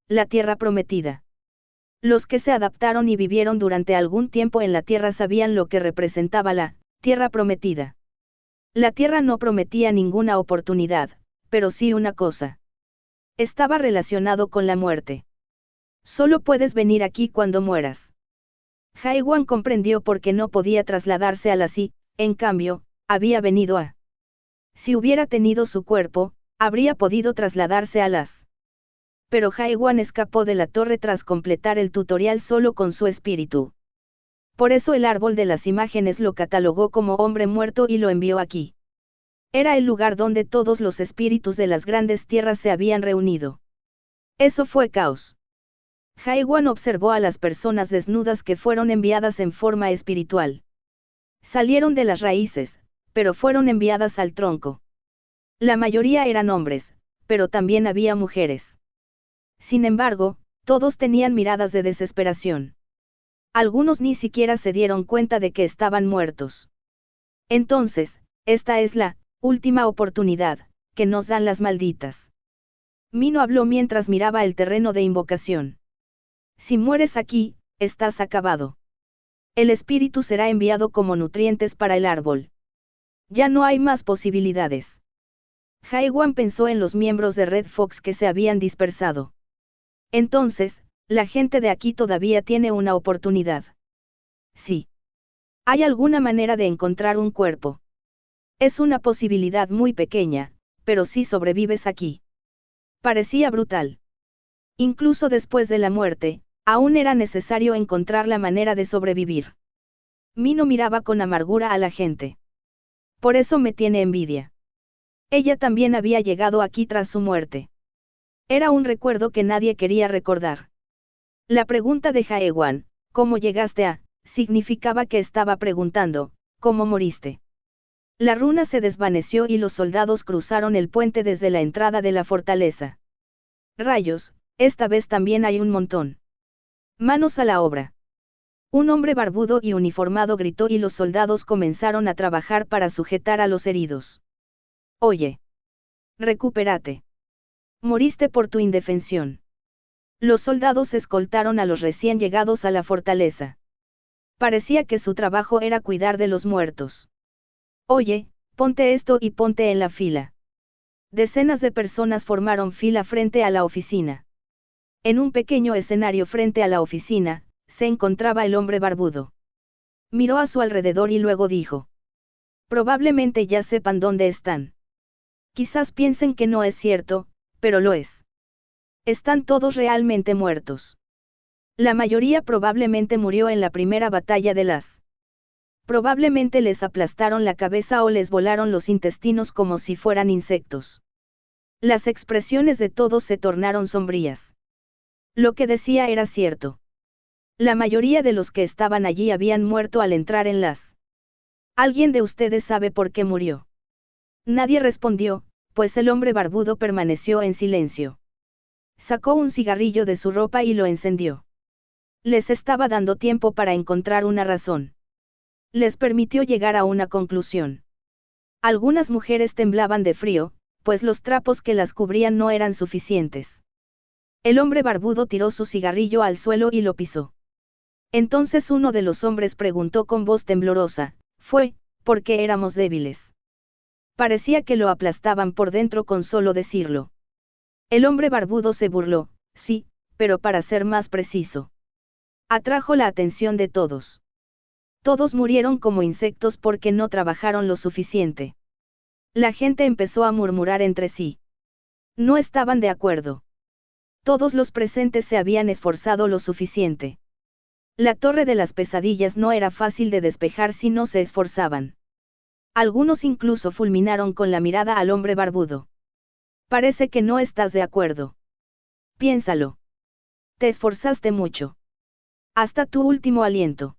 La tierra prometida. Los que se adaptaron y vivieron durante algún tiempo en la tierra sabían lo que representaba la tierra prometida. La tierra no prometía ninguna oportunidad, pero sí una cosa. Estaba relacionado con la muerte. Solo puedes venir aquí cuando mueras. Haiwan comprendió por qué no podía trasladarse a la Si, en cambio, había venido a... Si hubiera tenido su cuerpo, habría podido trasladarse a las... Pero Haiwan escapó de la torre tras completar el tutorial solo con su espíritu. Por eso el árbol de las imágenes lo catalogó como hombre muerto y lo envió aquí. Era el lugar donde todos los espíritus de las grandes tierras se habían reunido. Eso fue caos. Haiwan observó a las personas desnudas que fueron enviadas en forma espiritual. Salieron de las raíces, pero fueron enviadas al tronco. La mayoría eran hombres, pero también había mujeres. Sin embargo, todos tenían miradas de desesperación. Algunos ni siquiera se dieron cuenta de que estaban muertos. Entonces, esta es la última oportunidad que nos dan las malditas. Mino habló mientras miraba el terreno de invocación. Si mueres aquí, estás acabado. El espíritu será enviado como nutrientes para el árbol. Ya no hay más posibilidades. Haiwan pensó en los miembros de Red Fox que se habían dispersado. Entonces, la gente de aquí todavía tiene una oportunidad. Sí. ¿Hay alguna manera de encontrar un cuerpo? Es una posibilidad muy pequeña, pero si sobrevives aquí. Parecía brutal. Incluso después de la muerte, aún era necesario encontrar la manera de sobrevivir. Mino miraba con amargura a la gente. Por eso me tiene envidia. Ella también había llegado aquí tras su muerte. Era un recuerdo que nadie quería recordar. La pregunta de Haiwan, ¿cómo llegaste a?, significaba que estaba preguntando, ¿cómo moriste? La runa se desvaneció y los soldados cruzaron el puente desde la entrada de la fortaleza. Rayos, esta vez también hay un montón. Manos a la obra. Un hombre barbudo y uniformado gritó y los soldados comenzaron a trabajar para sujetar a los heridos. Oye. Recupérate. Moriste por tu indefensión. Los soldados escoltaron a los recién llegados a la fortaleza. Parecía que su trabajo era cuidar de los muertos. Oye, ponte esto y ponte en la fila. Decenas de personas formaron fila frente a la oficina. En un pequeño escenario frente a la oficina, se encontraba el hombre barbudo. Miró a su alrededor y luego dijo. Probablemente ya sepan dónde están. Quizás piensen que no es cierto, pero lo es. Están todos realmente muertos. La mayoría probablemente murió en la primera batalla de las. Probablemente les aplastaron la cabeza o les volaron los intestinos como si fueran insectos. Las expresiones de todos se tornaron sombrías. Lo que decía era cierto. La mayoría de los que estaban allí habían muerto al entrar en las. ¿Alguien de ustedes sabe por qué murió? Nadie respondió, pues el hombre barbudo permaneció en silencio. Sacó un cigarrillo de su ropa y lo encendió. Les estaba dando tiempo para encontrar una razón. Les permitió llegar a una conclusión. Algunas mujeres temblaban de frío, pues los trapos que las cubrían no eran suficientes. El hombre barbudo tiró su cigarrillo al suelo y lo pisó. Entonces uno de los hombres preguntó con voz temblorosa, ¿por qué éramos débiles? Parecía que lo aplastaban por dentro con solo decirlo. El hombre barbudo se burló, sí, pero para ser más preciso, atrajo la atención de todos. Todos murieron como insectos porque no trabajaron lo suficiente. La gente empezó a murmurar entre sí. No estaban de acuerdo. Todos los presentes se habían esforzado lo suficiente. La torre de las pesadillas no era fácil de despejar si no se esforzaban. Algunos incluso fulminaron con la mirada al hombre barbudo. Parece que no estás de acuerdo. Piénsalo. Te esforzaste mucho. Hasta tu último aliento.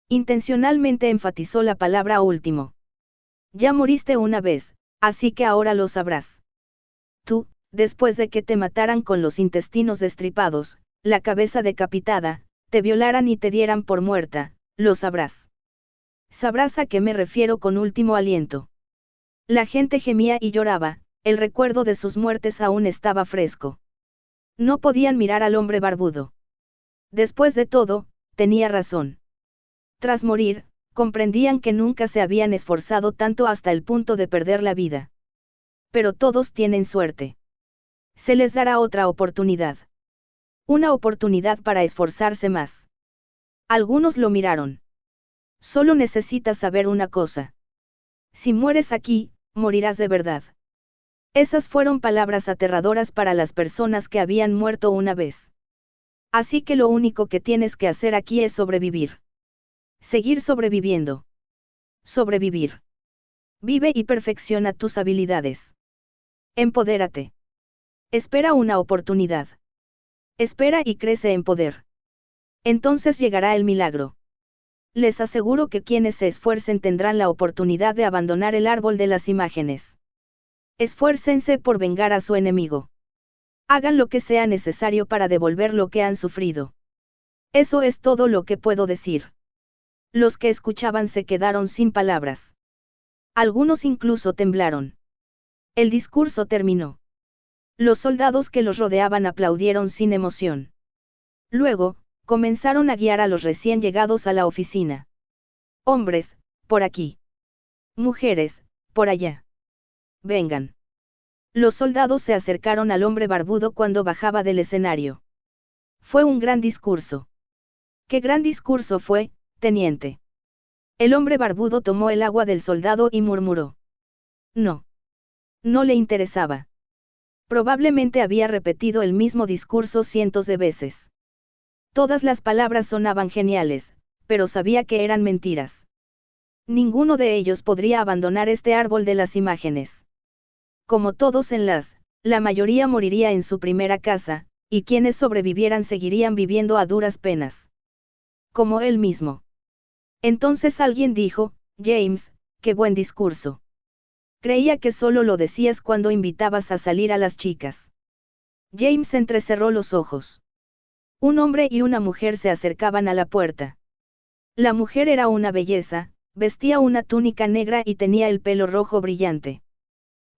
Intencionalmente enfatizó la palabra último. Ya moriste una vez, así que ahora lo sabrás. Tú, después de que te mataran con los intestinos destripados, la cabeza decapitada, te violaran y te dieran por muerta, lo sabrás. Sabrás a qué me refiero con último aliento. La gente gemía y lloraba, el recuerdo de sus muertes aún estaba fresco. No podían mirar al hombre barbudo. Después de todo, tenía razón. Tras morir, comprendían que nunca se habían esforzado tanto hasta el punto de perder la vida. Pero todos tienen suerte. Se les dará otra oportunidad. Una oportunidad para esforzarse más. Algunos lo miraron. Solo necesitas saber una cosa. Si mueres aquí, morirás de verdad. Esas fueron palabras aterradoras para las personas que habían muerto una vez. Así que lo único que tienes que hacer aquí es sobrevivir. Seguir sobreviviendo. Sobrevivir. Vive y perfecciona tus habilidades. Empodérate. Espera una oportunidad. Espera y crece en poder. Entonces llegará el milagro. Les aseguro que quienes se esfuercen tendrán la oportunidad de abandonar el árbol de las imágenes. Esfuércense por vengar a su enemigo. Hagan lo que sea necesario para devolver lo que han sufrido. Eso es todo lo que puedo decir. Los que escuchaban se quedaron sin palabras. Algunos incluso temblaron. El discurso terminó. Los soldados que los rodeaban aplaudieron sin emoción. Luego, comenzaron a guiar a los recién llegados a la oficina. Hombres, por aquí. Mujeres, por allá. Vengan. Los soldados se acercaron al hombre barbudo cuando bajaba del escenario. Fue un gran discurso. ¿Qué gran discurso fue, teniente? El hombre barbudo tomó el agua del soldado y murmuró. No. No le interesaba. Probablemente había repetido el mismo discurso cientos de veces. Todas las palabras sonaban geniales, pero sabía que eran mentiras. Ninguno de ellos podría abandonar este árbol de las imágenes. Como todos en la mayoría moriría en su primera casa, y quienes sobrevivieran seguirían viviendo a duras penas. Como él mismo. Entonces alguien dijo, James, qué buen discurso. Creía que solo lo decías cuando invitabas a salir a las chicas. James entrecerró los ojos. Un hombre y una mujer se acercaban a la puerta. La mujer era una belleza, vestía una túnica negra y tenía el pelo rojo brillante.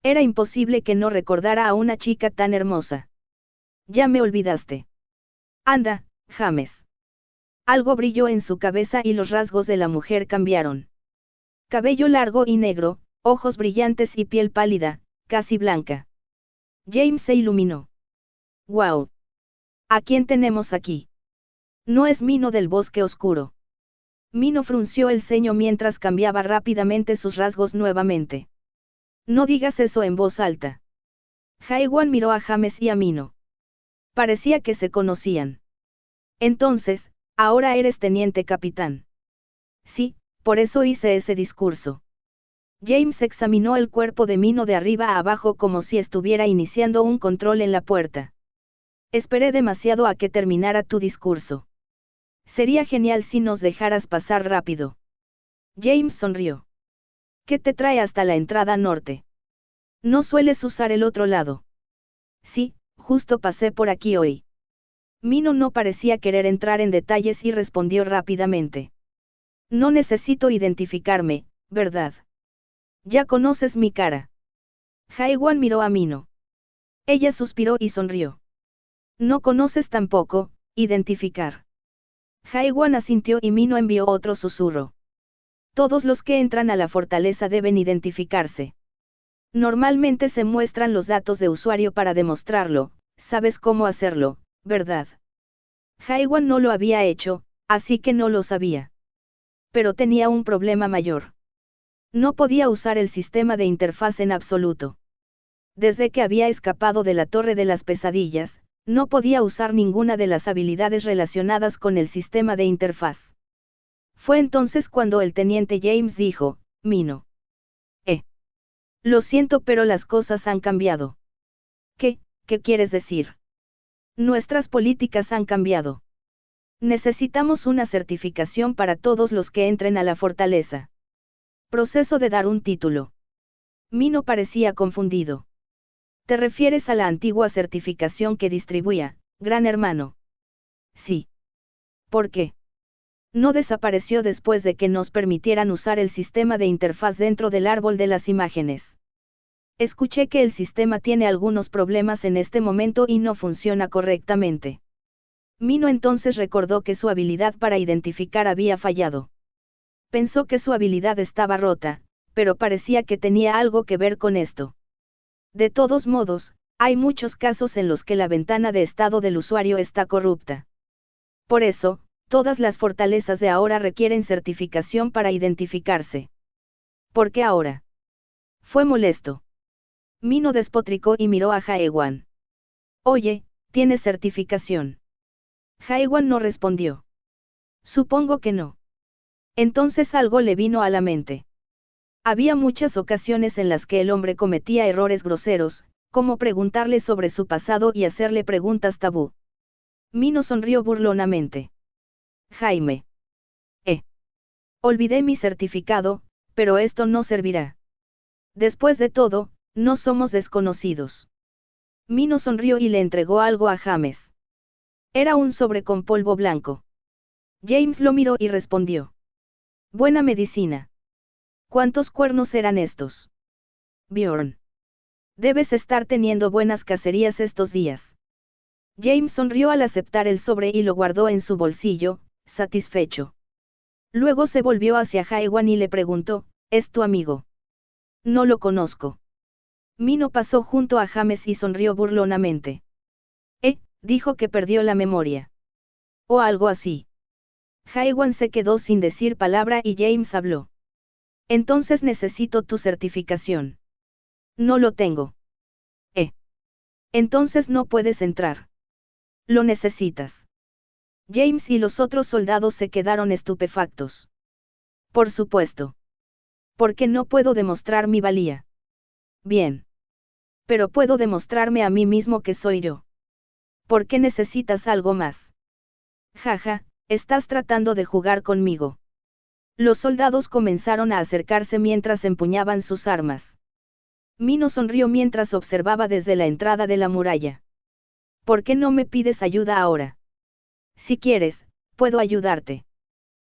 Era imposible que no recordara a una chica tan hermosa. Ya me olvidaste. Anda, James. Algo brilló en su cabeza y los rasgos de la mujer cambiaron. Cabello largo y negro, ojos brillantes y piel pálida, casi blanca. James se iluminó. ¡Guau! ¿A quién tenemos aquí? No es Mino del Bosque Oscuro. Mino frunció el ceño mientras cambiaba rápidamente sus rasgos nuevamente. No digas eso en voz alta. Haiwan miró a James y a Mino. Parecía que se conocían. Entonces, ahora eres teniente capitán. Sí, por eso hice ese discurso. James examinó el cuerpo de Mino de arriba a abajo como si estuviera iniciando un control en la puerta. Esperé demasiado a que terminara tu discurso. Sería genial si nos dejaras pasar rápido. James sonrió. ¿Qué te trae hasta la entrada norte? ¿No sueles usar el otro lado? Sí, justo pasé por aquí hoy. Mino no parecía querer entrar en detalles y respondió rápidamente. No necesito identificarme, ¿verdad? Ya conoces mi cara. Haiwan miró a Mino. Ella suspiró y sonrió. No conoces tampoco, identificar. Haiwan asintió y Mino envió otro susurro. Todos los que entran a la fortaleza deben identificarse. Normalmente se muestran los datos de usuario para demostrarlo, ¿sabes cómo hacerlo, ¿verdad? Haiwan no lo había hecho, así que no lo sabía. Pero tenía un problema mayor. No podía usar el sistema de interfaz en absoluto. Desde que había escapado de la Torre de las Pesadillas, no podía usar ninguna de las habilidades relacionadas con el sistema de interfaz. Fue entonces cuando el teniente James dijo, Mino. Lo siento, pero las cosas han cambiado. ¿Qué quieres decir? Nuestras políticas han cambiado. Necesitamos una certificación para todos los que entren a la fortaleza. Proceso de dar un título. Mino parecía confundido. ¿Te refieres a la antigua certificación que distribuía, Gran Hermano? Sí. ¿Por qué? No desapareció después de que nos permitieran usar el sistema de interfaz dentro del árbol de las imágenes. Escuché que el sistema tiene algunos problemas en este momento y no funciona correctamente. Mino entonces recordó que su habilidad para identificar había fallado. Pensó que su habilidad estaba rota, pero parecía que tenía algo que ver con esto. De todos modos, hay muchos casos en los que la ventana de estado del usuario está corrupta. Por eso, todas las fortalezas de ahora requieren certificación para identificarse. ¿Por qué ahora? Fue molesto. Mino despotricó y miró a Haiwan. Oye, ¿tienes certificación? Haiwan no respondió. Supongo que no. Entonces algo le vino a la mente. Había muchas ocasiones en las que el hombre cometía errores groseros, como preguntarle sobre su pasado y hacerle preguntas tabú. Mino sonrió burlonamente. Jaime. Olvidé mi certificado, pero esto no servirá. Después de todo, no somos desconocidos. Mino sonrió y le entregó algo a James. Era un sobre con polvo blanco. James lo miró y respondió. Buena medicina. ¿Cuántos cuernos eran estos? Bjorn. Debes estar teniendo buenas cacerías estos días. James sonrió al aceptar el sobre y lo guardó en su bolsillo, satisfecho. Luego se volvió hacia Haiwan y le preguntó, ¿es tu amigo? No lo conozco. Mino pasó junto a James y sonrió burlonamente. Dijo que perdió la memoria. O algo así. Haiwan se quedó sin decir palabra y James habló. Entonces necesito tu certificación. No lo tengo. Entonces no puedes entrar. Lo necesitas. James y los otros soldados se quedaron estupefactos. Por supuesto. Porque no puedo demostrar mi valía. Bien. Pero puedo demostrarme a mí mismo que soy yo. ¿Por qué necesitas algo más? Jaja, estás tratando de jugar conmigo. Los soldados comenzaron a acercarse mientras empuñaban sus armas. Mino sonrió mientras observaba desde la entrada de la muralla. ¿Por qué no me pides ayuda ahora? Si quieres, puedo ayudarte.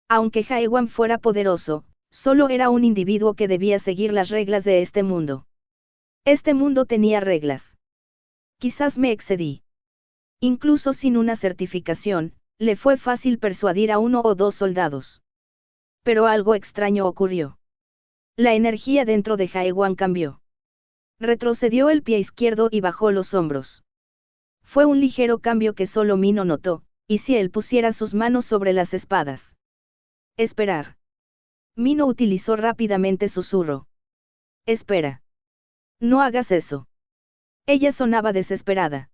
Aunque Haiwan fuera poderoso, solo era un individuo que debía seguir las reglas de este mundo. Este mundo tenía reglas. Quizás me excedí. Incluso sin una certificación, le fue fácil persuadir a 1 o 2 soldados. Pero algo extraño ocurrió. La energía dentro de Haiwan cambió. Retrocedió el pie izquierdo y bajó los hombros. Fue un ligero cambio que solo Mino notó, y si él pusiera sus manos sobre las espadas. Esperar. Mino utilizó rápidamente susurro. Espera. No hagas eso. Ella sonaba desesperada.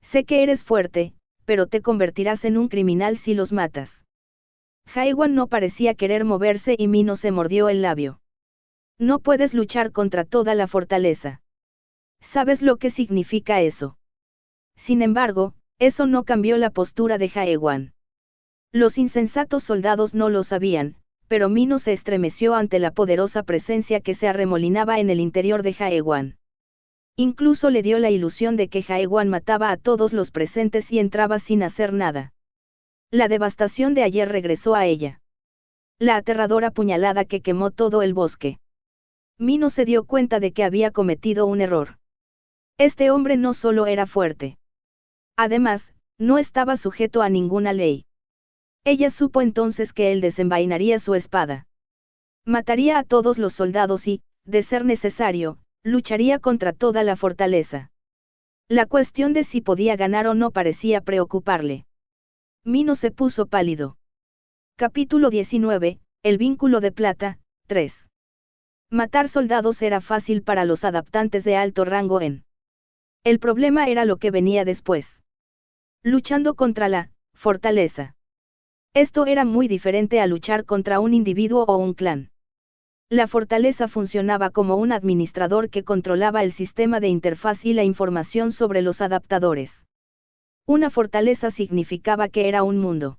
Sé que eres fuerte, pero te convertirás en un criminal si los matas. Haiwan no parecía querer moverse y Mino se mordió el labio. No puedes luchar contra toda la fortaleza. ¿Sabes lo que significa eso? Sin embargo, eso no cambió la postura de Haiwan. Los insensatos soldados no lo sabían, pero Mino se estremeció ante la poderosa presencia que se arremolinaba en el interior de Haiwan. Incluso le dio la ilusión de que Haiwan mataba a todos los presentes y entraba sin hacer nada. La devastación de ayer regresó a ella. La aterradora puñalada que quemó todo el bosque. Mino se dio cuenta de que había cometido un error. Este hombre no solo era fuerte. Además, no estaba sujeto a ninguna ley. Ella supo entonces que él desenvainaría su espada. Mataría a todos los soldados y, de ser necesario, lucharía contra toda la fortaleza. La cuestión de si podía ganar o no parecía preocuparle. Mino se puso pálido. Capítulo 19, El vínculo de plata, 3. Matar soldados era fácil para los adaptantes de alto rango en. El problema era lo que venía después. Luchando contra la fortaleza. Esto era muy diferente a luchar contra un individuo o un clan. La fortaleza funcionaba como un administrador que controlaba el sistema de interfaz y la información sobre los adaptadores. Una fortaleza significaba que era un mundo.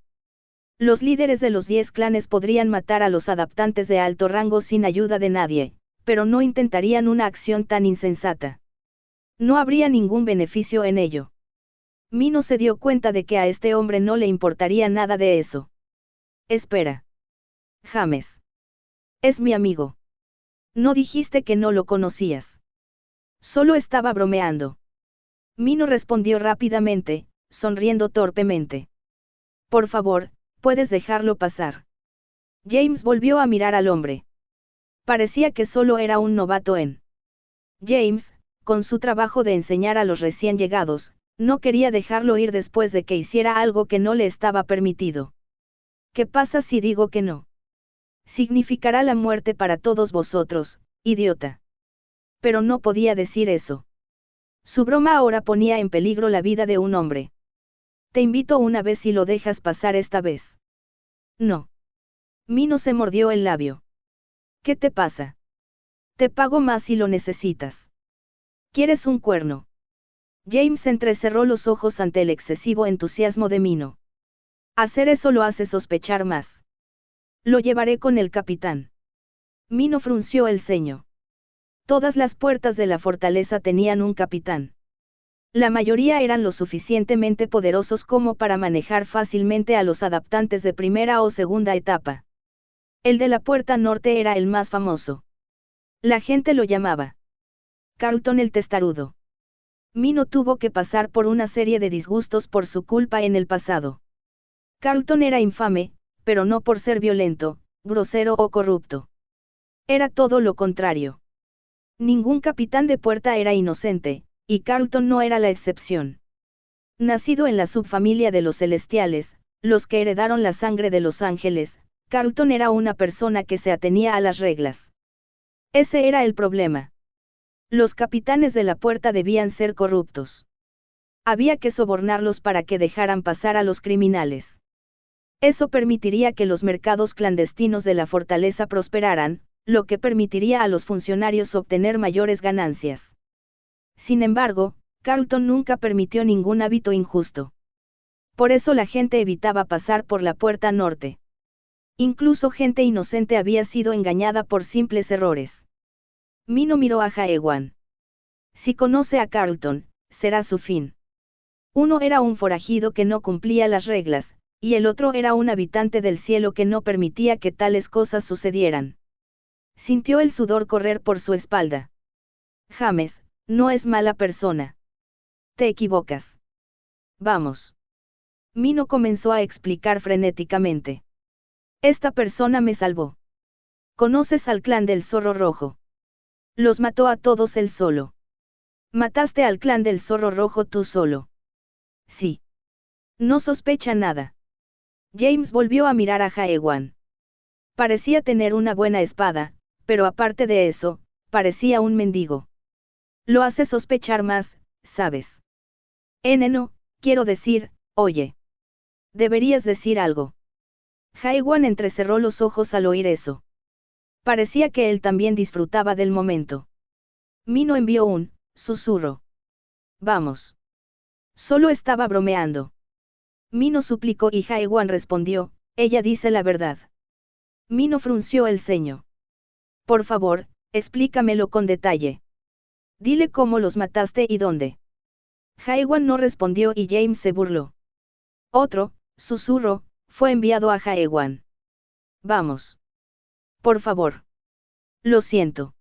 Los líderes de los 10 clanes podrían matar a los adaptantes de alto rango sin ayuda de nadie, pero no intentarían una acción tan insensata. No habría ningún beneficio en ello. Mino se dio cuenta de que a este hombre no le importaría nada de eso. Espera. James. Es mi amigo. No dijiste que no lo conocías. Solo estaba bromeando. Mino respondió rápidamente, sonriendo torpemente. Por favor, puedes dejarlo pasar. James volvió a mirar al hombre. Parecía que solo era un novato en. James, con su trabajo de enseñar a los recién llegados, no quería dejarlo ir después de que hiciera algo que no le estaba permitido. ¿Qué pasa si digo que no? Significará la muerte para todos vosotros, idiota. Pero no podía decir eso. Su broma ahora ponía en peligro la vida de un hombre. Te invito una vez y lo dejas pasar esta vez. No. Mino se mordió el labio. ¿Qué te pasa? Te pago más si lo necesitas. ¿Quieres un cuerno? James entrecerró los ojos ante el excesivo entusiasmo de Mino. Hacer eso lo hace sospechar más. Lo llevaré con el capitán. Mino frunció el ceño. Todas las puertas de la fortaleza tenían un capitán. La mayoría eran lo suficientemente poderosos como para manejar fácilmente a los adaptantes de primera o segunda etapa. El de la puerta norte era el más famoso. La gente lo llamaba Carlton el testarudo. Mino tuvo que pasar por una serie de disgustos por su culpa en el pasado. Carlton era infame, pero no por ser violento, grosero o corrupto. Era todo lo contrario. Ningún capitán de puerta era inocente, y Carlton no era la excepción. Nacido en la subfamilia de los celestiales, los que heredaron la sangre de los ángeles, Carlton era una persona que se atenía a las reglas. Ese era el problema. Los capitanes de la puerta debían ser corruptos. Había que sobornarlos para que dejaran pasar a los criminales. Eso permitiría que los mercados clandestinos de la fortaleza prosperaran, lo que permitiría a los funcionarios obtener mayores ganancias. Sin embargo, Carlton nunca permitió ningún hábito injusto. Por eso la gente evitaba pasar por la puerta norte. Incluso gente inocente había sido engañada por simples errores. Mino miró a Jaewan. Si conoce a Carlton, será su fin. Uno era un forajido que no cumplía las reglas, y el otro era un habitante del cielo que no permitía que tales cosas sucedieran. Sintió el sudor correr por su espalda. James, no es mala persona. Te equivocas. Vamos. Mino comenzó a explicar frenéticamente. Esta persona me salvó. ¿Conoces al clan del Zorro Rojo? Los mató a todos él solo. ¿Mataste al clan del Zorro Rojo tú solo? Sí. No sospecha nada. James volvió a mirar a Jaewan. Parecía tener una buena espada, pero aparte de eso, parecía un mendigo. Lo hace sospechar más, ¿sabes? No, quiero decir, oye. Deberías decir algo. Jaewan entrecerró los ojos al oír eso. Parecía que él también disfrutaba del momento. Mino envió un susurro. Vamos. Solo estaba bromeando. Mino suplicó y Jaewan respondió, ella dice la verdad. Mino frunció el ceño. Por favor, explícamelo con detalle. Dile cómo los mataste y dónde. Jaewan no respondió y James se burló. Otro susurro fue enviado a Jaewan. Vamos. Por favor. Lo siento.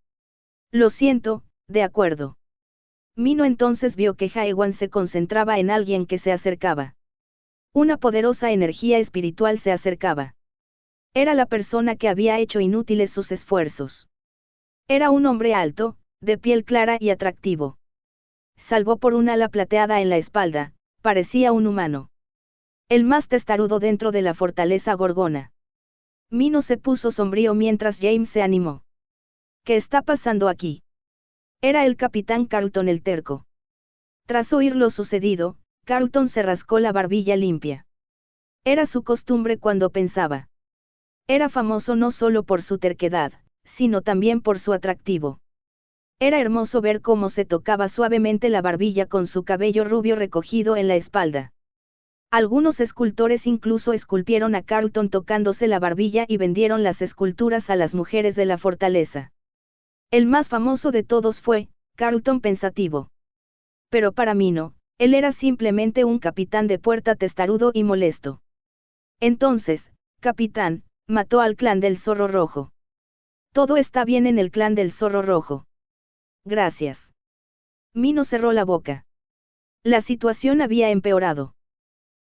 Lo siento, de acuerdo. Mino entonces vio que Jaewan se concentraba en alguien que se acercaba. Una poderosa energía espiritual se acercaba. Era la persona que había hecho inútiles sus esfuerzos. Era un hombre alto, de piel clara y atractivo. salvo por un ala plateada en la espalda, parecía un humano. El más testarudo dentro de la fortaleza Gorgona. Minos se puso sombrío mientras James se animó. ¿Qué está pasando aquí? Era el capitán Carlton el terco. Tras oír lo sucedido, Carlton se rascó la barbilla limpia. Era su costumbre cuando pensaba. Era famoso no solo por su terquedad, sino también por su atractivo. Era hermoso ver cómo se tocaba suavemente la barbilla con su cabello rubio recogido en la espalda. Algunos escultores incluso esculpieron a Carlton tocándose la barbilla y vendieron las esculturas a las mujeres de la fortaleza. El más famoso de todos fue, Carlton pensativo. Pero para mí no, él era simplemente un capitán de puerta testarudo y molesto. Entonces, capitán, mató al clan del Zorro Rojo. Todo está bien en el clan del Zorro Rojo. Gracias. Mino cerró la boca. La situación había empeorado.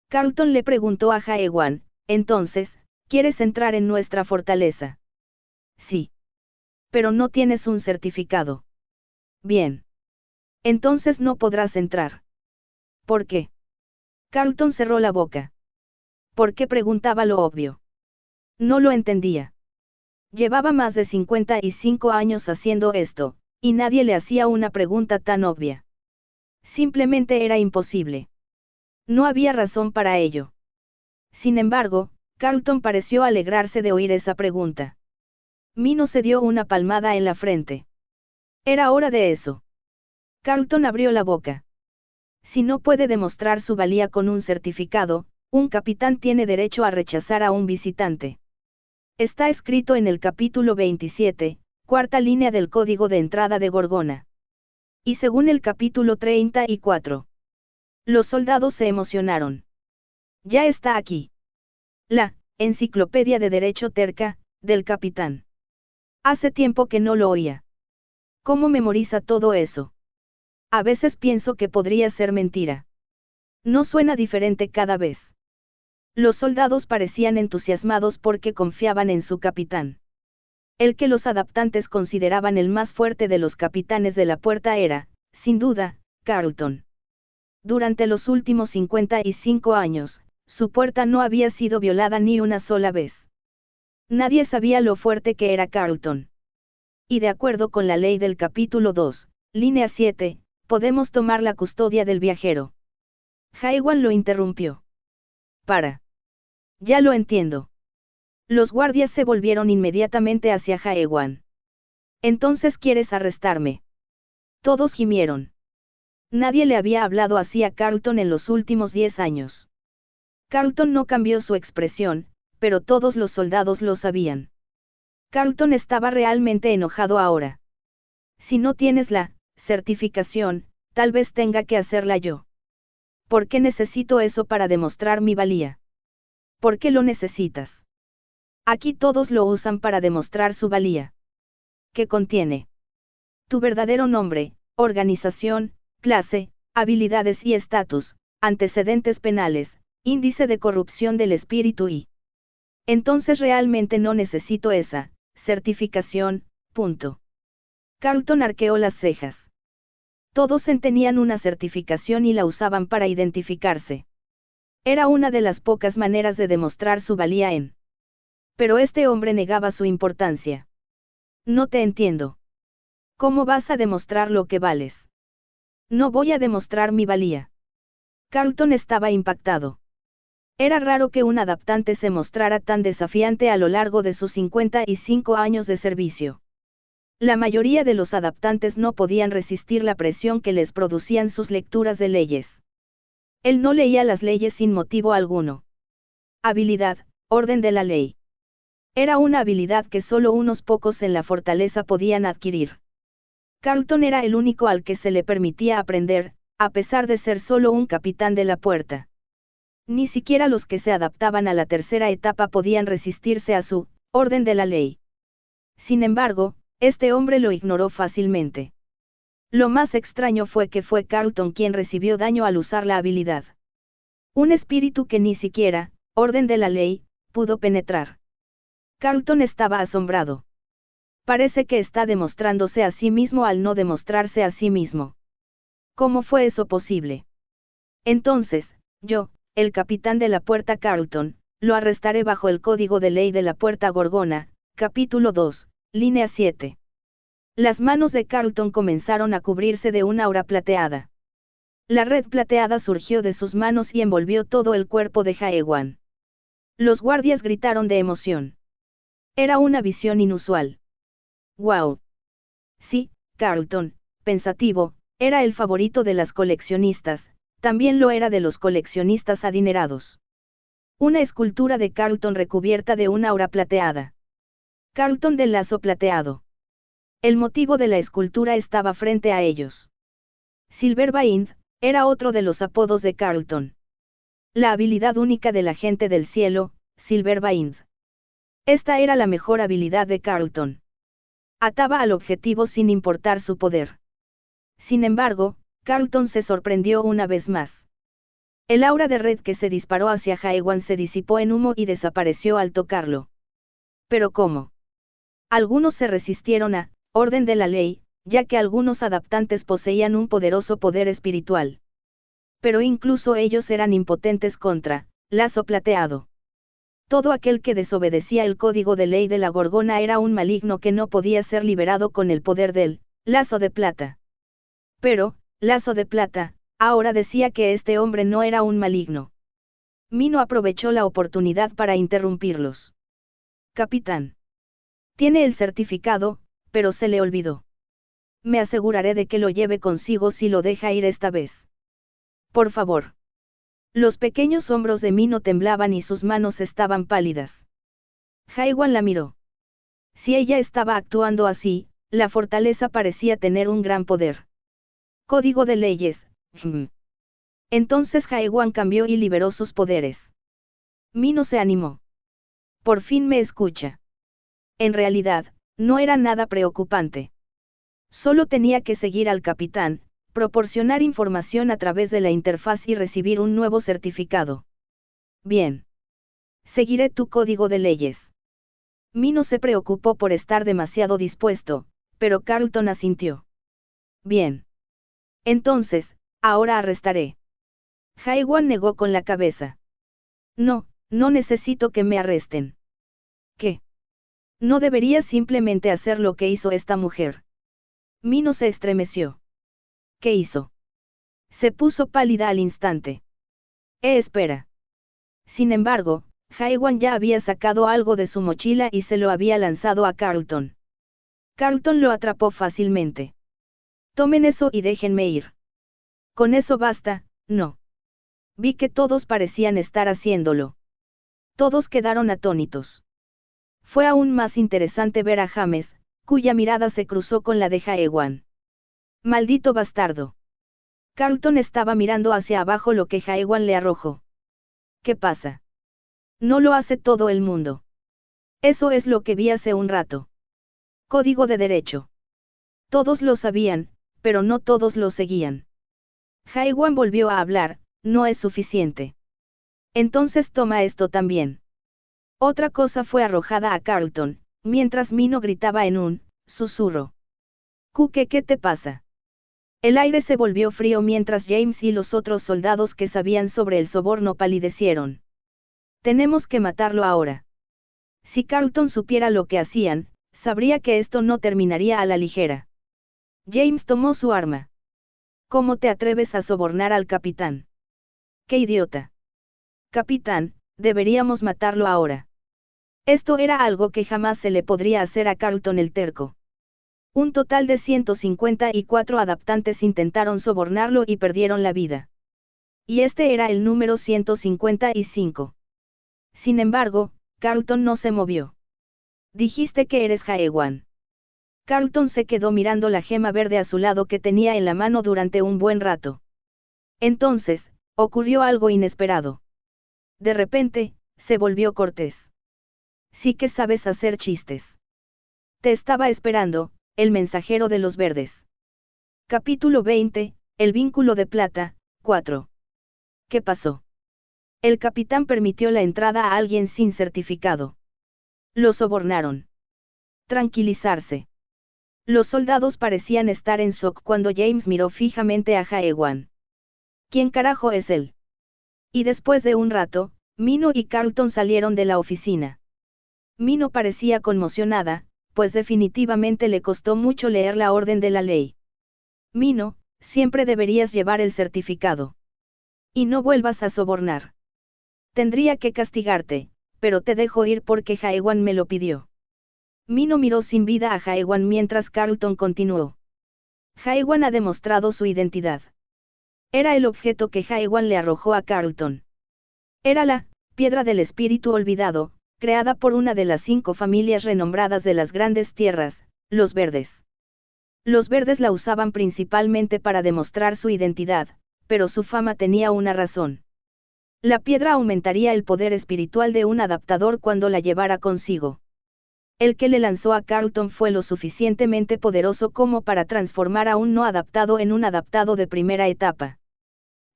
Carlton le preguntó a Jaewan, entonces, ¿quieres entrar en nuestra fortaleza? Sí. Pero no tienes un certificado. Bien. Entonces no podrás entrar. ¿Por qué? Carlton cerró la boca. ¿Por qué preguntaba lo obvio? No lo entendía. Llevaba más de 55 años haciendo esto, y nadie le hacía una pregunta tan obvia. Simplemente era imposible. No había razón para ello. Sin embargo, Carlton pareció alegrarse de oír esa pregunta. Mino se dio una palmada en la frente. Era hora de eso. Carlton abrió la boca. Si no puede demostrar su valía con un certificado, un capitán tiene derecho a rechazar a un visitante. Está escrito en el capítulo 27, cuarta línea del Código de Entrada de Gorgona. Y según el capítulo 34. Los soldados se emocionaron. Ya está aquí. La Enciclopedia de Derecho Terca, del capitán. Hace tiempo que no lo oía. ¿Cómo memoriza todo eso? A veces pienso que podría ser mentira. No suena diferente cada vez. Los soldados parecían entusiasmados porque confiaban en su capitán. El que los adaptantes consideraban el más fuerte de los capitanes de la puerta era, sin duda, Carlton. Durante los últimos 55 años, su puerta no había sido violada ni una sola vez. Nadie sabía lo fuerte que era Carlton. Y de acuerdo con la ley del capítulo 2, línea 7, podemos tomar la custodia del viajero. Jaewan lo interrumpió. Para. Ya lo entiendo. Los guardias se volvieron inmediatamente hacia Jaewan. Entonces quieres arrestarme. Todos gimieron. Nadie le había hablado así a Carlton en los últimos 10 años. Carlton no cambió su expresión, pero todos los soldados lo sabían. Carlton estaba realmente enojado ahora. Si no tienes la certificación, tal vez tenga que hacerla yo. ¿Por qué necesito eso para demostrar mi valía? ¿Por qué lo necesitas? Aquí todos lo usan para demostrar su valía. ¿Qué contiene? Tu verdadero nombre, organización, clase, habilidades y estatus, antecedentes penales, índice de corrupción del espíritu y... Entonces realmente no necesito esa certificación, punto. Carlton arqueó las cejas. Todos tenían una certificación y la usaban para identificarse. Era una de las pocas maneras de demostrar su valía en... Pero este hombre negaba su importancia. No te entiendo. ¿Cómo vas a demostrar lo que vales? No voy a demostrar mi valía. Carlton estaba impactado. Era raro que un adaptante se mostrara tan desafiante a lo largo de sus 55 años de servicio. La mayoría de los adaptantes no podían resistir la presión que les producían sus lecturas de leyes. Él no leía las leyes sin motivo alguno. Habilidad, orden de la ley. Era una habilidad que solo unos pocos en la fortaleza podían adquirir. Carlton era el único al que se le permitía aprender, a pesar de ser solo un capitán de la puerta. Ni siquiera los que se adaptaban a la tercera etapa podían resistirse a su orden de la ley. Sin embargo, este hombre lo ignoró fácilmente. Lo más extraño fue que fue Carlton quien recibió daño al usar la habilidad. Un espíritu que ni siquiera, orden de la ley, pudo penetrar. Carlton estaba asombrado. Parece que está demostrándose a sí mismo al no demostrarse a sí mismo. ¿Cómo fue eso posible? Entonces, yo, el capitán de la Puerta Carlton, lo arrestaré bajo el código de ley de la Puerta Gorgona, capítulo 2, línea 7. Las manos de Carlton comenzaron a cubrirse de una aura plateada. La red plateada surgió de sus manos y envolvió todo el cuerpo de Jaewan. Los guardias gritaron de emoción. Era una visión inusual. ¡Wow! Sí, Carlton, pensativo, era el favorito de las coleccionistas, también lo era de los coleccionistas adinerados. Una escultura de Carlton recubierta de una aura plateada. Carlton del lazo plateado. El motivo de la escultura estaba frente a ellos. Silverbind, era otro de los apodos de Carlton. La habilidad única del agente del cielo, Silverbind. Esta era la mejor habilidad de Carlton. Ataba al objetivo sin importar su poder. Sin embargo, Carlton se sorprendió una vez más. El aura de red que se disparó hacia Jaewan se disipó en humo y desapareció al tocarlo. ¿Pero cómo? Algunos se resistieron a, orden de la ley, ya que algunos adaptantes poseían un poderoso poder espiritual. Pero incluso ellos eran impotentes contra, lazo plateado. Todo aquel que desobedecía el código de ley de la Gorgona era un maligno que no podía ser liberado con el poder del lazo de plata. Pero, lazo de plata, ahora decía que este hombre no era un maligno. Mino aprovechó la oportunidad para interrumpirlos. Capitán. Tiene el certificado, pero se le olvidó. Me aseguraré de que lo lleve consigo si lo deja ir esta vez. Por favor. Los pequeños hombros de Mino temblaban y sus manos estaban pálidas. Jaewan la miró. Si ella estaba actuando así, la fortaleza parecía tener un gran poder. Código de leyes. Entonces Jaewan cambió y liberó sus poderes. Mino se animó. Por fin me escucha. En realidad, no era nada preocupante. Solo tenía que seguir al capitán, proporcionar información a través de la interfaz y recibir un nuevo certificado. Bien. Seguiré tu código de leyes. Mino se preocupó por estar demasiado dispuesto, pero Carlton asintió. Bien. Entonces, ahora arrestaré. Jaewan negó con la cabeza. No, no necesito que me arresten. ¿Qué? No debería simplemente hacer lo que hizo esta mujer. Mino se estremeció. ¿Qué hizo? Se puso pálida al instante. Espera. Sin embargo, Jaewan ya había sacado algo de su mochila y se lo había lanzado a Carlton. Carlton lo atrapó fácilmente. Tomen eso y déjenme ir. Con eso basta, no. Vi que todos parecían estar haciéndolo. Todos quedaron atónitos. Fue aún más interesante ver a James, cuya mirada se cruzó con la de Jaewan. Maldito bastardo. Carlton estaba mirando hacia abajo lo que Jaewan le arrojó. ¿Qué pasa? No lo hace todo el mundo. Eso es lo que vi hace un rato. Código de derecho. Todos lo sabían, pero no todos lo seguían. Jaewan volvió a hablar, no es suficiente. Entonces toma esto también. Otra cosa fue arrojada a Carlton, mientras Mino gritaba en un susurro. ¿Qué te pasa? El aire se volvió frío mientras James y los otros soldados que sabían sobre el soborno palidecieron. Tenemos que matarlo ahora. Si Carlton supiera lo que hacían, sabría que esto no terminaría a la ligera. James tomó su arma. ¿Cómo te atreves a sobornar al capitán? ¡Qué idiota! Capitán, deberíamos matarlo ahora. Esto era algo que jamás se le podría hacer a Carlton el terco. Un total de 154 adaptantes intentaron sobornarlo y perdieron la vida. Y este era el número 155. Sin embargo, Carlton no se movió. Dijiste que eres Jaewan. Carlton se quedó mirando la gema verde azulado que tenía en la mano durante un buen rato. Entonces, ocurrió algo inesperado. De repente, se volvió cortés. Sí que sabes hacer chistes. Te estaba esperando, el mensajero de los verdes. Capítulo 20, el vínculo de plata, 4. ¿Qué pasó? El capitán permitió la entrada a alguien sin certificado. Lo sobornaron. Tranquilizarse. Los soldados parecían estar en shock cuando James miró fijamente a Jaewan. ¿Quién carajo es él? Y después de un rato, Minho y Carlton salieron de la oficina. Minho parecía conmocionada, pues definitivamente le costó mucho leer la orden de la ley. Minho, siempre deberías llevar el certificado. Y no vuelvas a sobornar. Tendría que castigarte, pero te dejo ir porque Jaewan me lo pidió. Minho miró sin vida a Jaewan mientras Carlton continuó. Jaewan ha demostrado su identidad. Era el objeto que Jaewan le arrojó a Carlton. Era la piedra del espíritu olvidado, creada por una de las 5 familias renombradas de las grandes tierras, los Verdes. Los Verdes la usaban principalmente para demostrar su identidad, pero su fama tenía una razón. La piedra aumentaría el poder espiritual de un adaptador cuando la llevara consigo. El que le lanzó a Carlton fue lo suficientemente poderoso como para transformar a un no adaptado en un adaptado de primera etapa.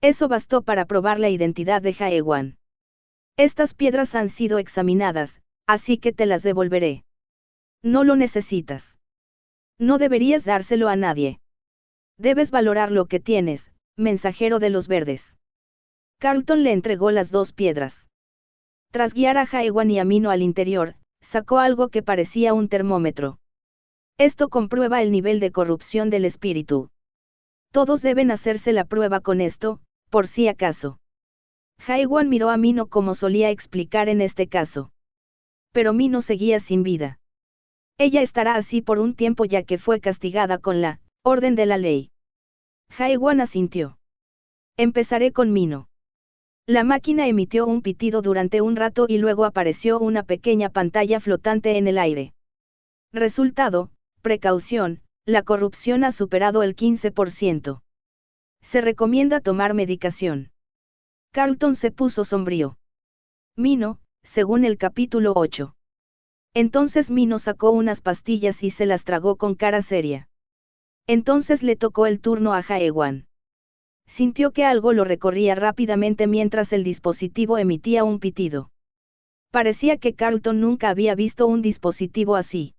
Eso bastó para probar la identidad de Jaewan. Estas piedras han sido examinadas, así que te las devolveré. No lo necesitas. No deberías dárselo a nadie. Debes valorar lo que tienes, mensajero de los Verdes. Carlton le entregó las 2 piedras. Tras guiar a Jaewan y a Minho al interior, sacó algo que parecía un termómetro. Esto comprueba el nivel de corrupción del espíritu. Todos deben hacerse la prueba con esto, por si acaso. Jaewan miró a Minho como solía explicar en este caso. Pero Minho seguía sin vida. Ella estará así por un tiempo ya que fue castigada con la orden de la ley. Jaewan asintió. Empezaré con Minho. La máquina emitió un pitido durante un rato y luego apareció una pequeña pantalla flotante en el aire. Resultado, precaución, la corrupción ha superado el 15%. Se recomienda tomar medicación. Carlton se puso sombrío. Minho, según el capítulo 8. Entonces Minho sacó unas pastillas y se las tragó con cara seria. Entonces le tocó el turno a Jaewan. Sintió que algo lo recorría rápidamente mientras el dispositivo emitía un pitido. Parecía que Carlton nunca había visto un dispositivo así.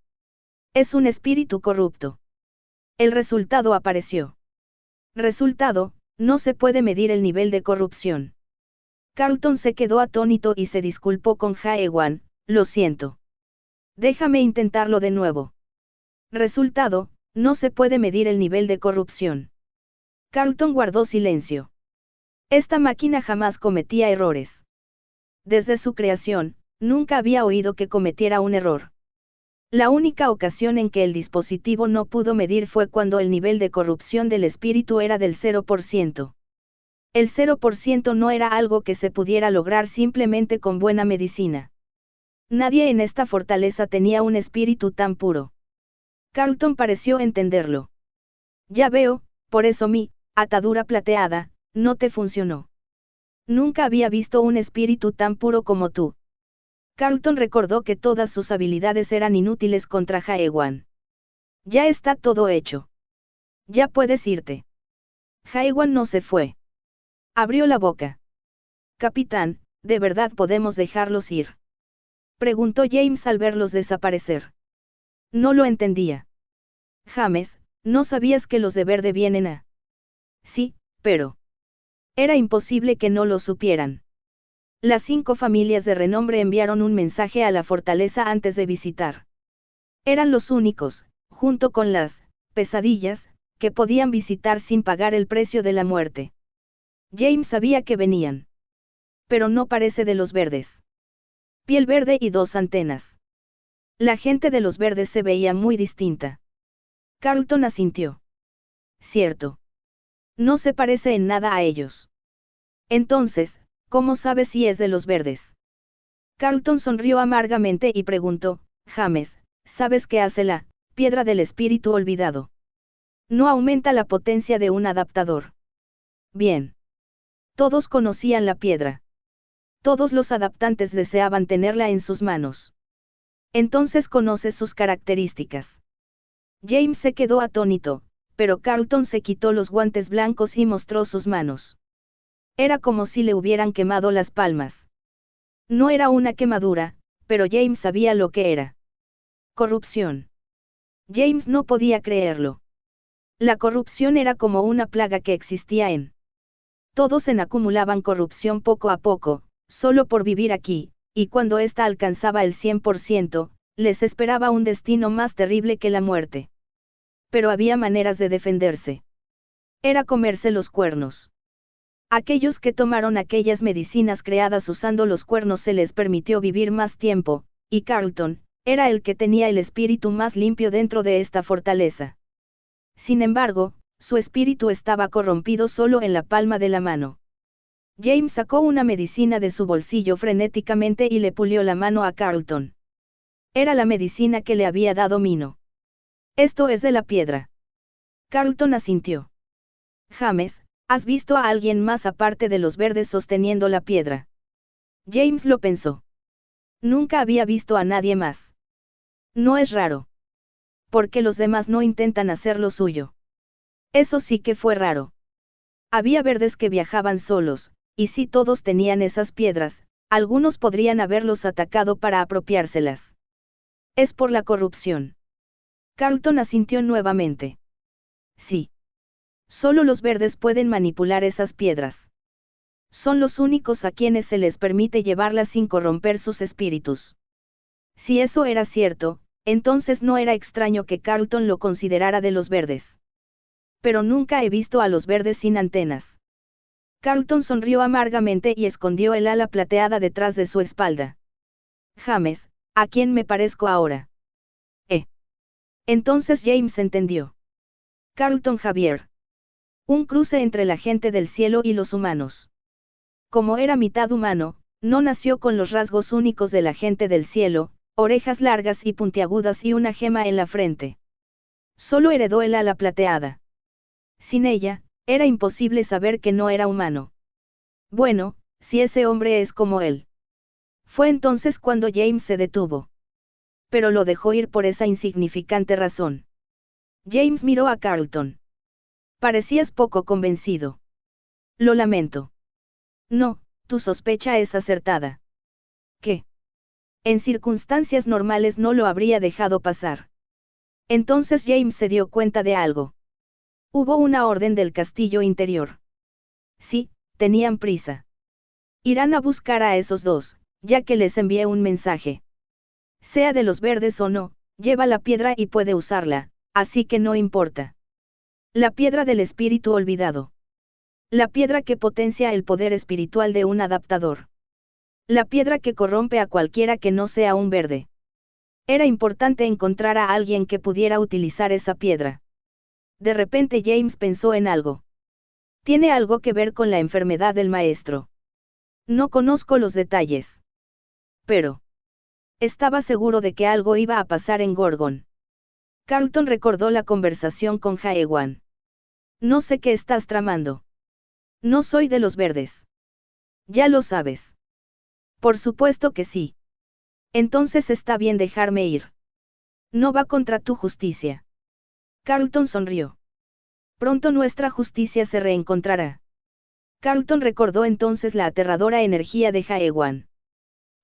Es un espíritu corrupto. El resultado apareció. Resultado, no se puede medir el nivel de corrupción. Carlton se quedó atónito y se disculpó con Jaewan, lo siento. Déjame intentarlo de nuevo. Resultado, no se puede medir el nivel de corrupción. Carlton guardó silencio. Esta máquina jamás cometía errores. Desde su creación, nunca había oído que cometiera un error. La única ocasión en que el dispositivo no pudo medir fue cuando el nivel de corrupción del espíritu era del 0%. El 0% no era algo que se pudiera lograr simplemente con buena medicina. Nadie en esta fortaleza tenía un espíritu tan puro. Carlton pareció entenderlo. Ya veo, por eso mi atadura plateada, no te funcionó. Nunca había visto un espíritu tan puro como tú. Carlton recordó que todas sus habilidades eran inútiles contra Jaewan. Ya está todo hecho. Ya puedes irte. Jaewan no se fue. Abrió la boca. Capitán, ¿de verdad podemos dejarlos ir? Preguntó James al verlos desaparecer. No lo entendía. James, ¿no sabías que los de verde vienen a? Sí, pero... Era imposible que no lo supieran. Las 5 familias de renombre enviaron un mensaje a la fortaleza antes de visitar. Eran los únicos, junto con las pesadillas, que podían visitar sin pagar el precio de la muerte. James sabía que venían. Pero no parece de los verdes. Piel verde y 2 antenas. La gente de los verdes se veía muy distinta. Carlton asintió. Cierto. No se parece en nada a ellos. Entonces, ¿cómo sabes si es de los verdes? Carlton sonrió amargamente y preguntó, James, ¿sabes qué hace la piedra del espíritu olvidado? No aumenta la potencia de un adaptador. Bien. Todos conocían la piedra. Todos los adaptantes deseaban tenerla en sus manos. Entonces conoces sus características. James se quedó atónito, pero Carlton se quitó los guantes blancos y mostró sus manos. Era como si le hubieran quemado las palmas. No era una quemadura, pero James sabía lo que era. Corrupción. James no podía creerlo. La corrupción era como una plaga que existía en todos. Acumulaban corrupción poco a poco, solo por vivir aquí, y cuando ésta alcanzaba el 100%, les esperaba un destino más terrible que la muerte. Pero había maneras de defenderse. Era comerse los cuernos. Aquellos que tomaron aquellas medicinas creadas usando los cuernos se les permitió vivir más tiempo, y Carlton, era el que tenía el espíritu más limpio dentro de esta fortaleza. Sin embargo, su espíritu estaba corrompido solo en la palma de la mano. James sacó una medicina de su bolsillo frenéticamente y le pulió la mano a Carlton. Era la medicina que le había dado Mino. Esto es de la piedra. Carlton asintió. James, ¿has visto a alguien más aparte de los verdes sosteniendo la piedra? James lo pensó. Nunca había visto a nadie más. No es raro. Porque los demás no intentan hacer lo suyo. Eso sí que fue raro. Había verdes que viajaban solos, y si todos tenían esas piedras, algunos podrían haberlos atacado para apropiárselas. Es por la corrupción. Carlton asintió nuevamente. Sí. Solo los verdes pueden manipular esas piedras. Son los únicos a quienes se les permite llevarlas sin corromper sus espíritus. Si eso era cierto, entonces no era extraño que Carlton lo considerara de los verdes. Pero nunca he visto a los verdes sin antenas. Carlton sonrió amargamente y escondió el ala plateada detrás de su espalda. James, ¿a quién me parezco ahora? Entonces James entendió. Carlton Xavier. Un cruce entre la gente del cielo y los humanos. Como era mitad humano, no nació con los rasgos únicos de la gente del cielo, orejas largas y puntiagudas y una gema en la frente. Solo heredó el ala plateada. Sin ella, era imposible saber que no era humano. Bueno, si ese hombre es como él. Fue entonces cuando James se detuvo. Pero lo dejó ir por esa insignificante razón. James miró a Carlton. Parecías poco convencido. Lo lamento. No, tu sospecha es acertada. ¿Qué? En circunstancias normales no lo habría dejado pasar. Entonces James se dio cuenta de algo. Hubo una orden del castillo interior. Sí, tenían prisa. Irán a buscar a esos dos, ya que les envié un mensaje. Sea de los verdes o no, lleva la piedra y puede usarla, así que no importa. La piedra del espíritu olvidado. La piedra que potencia el poder espiritual de un adaptador. La piedra que corrompe a cualquiera que no sea un verde. Era importante encontrar a alguien que pudiera utilizar esa piedra. De repente James pensó en algo. Tiene algo que ver con la enfermedad del maestro. No conozco los detalles. Pero estaba seguro de que algo iba a pasar en Gorgon. Carlton recordó la conversación con Jaewan. No sé qué estás tramando. No soy de los verdes. Ya lo sabes. Por supuesto que sí. Entonces está bien dejarme ir. No va contra tu justicia. Carlton sonrió. Pronto nuestra justicia se reencontrará. Carlton recordó entonces la aterradora energía de Jaewan.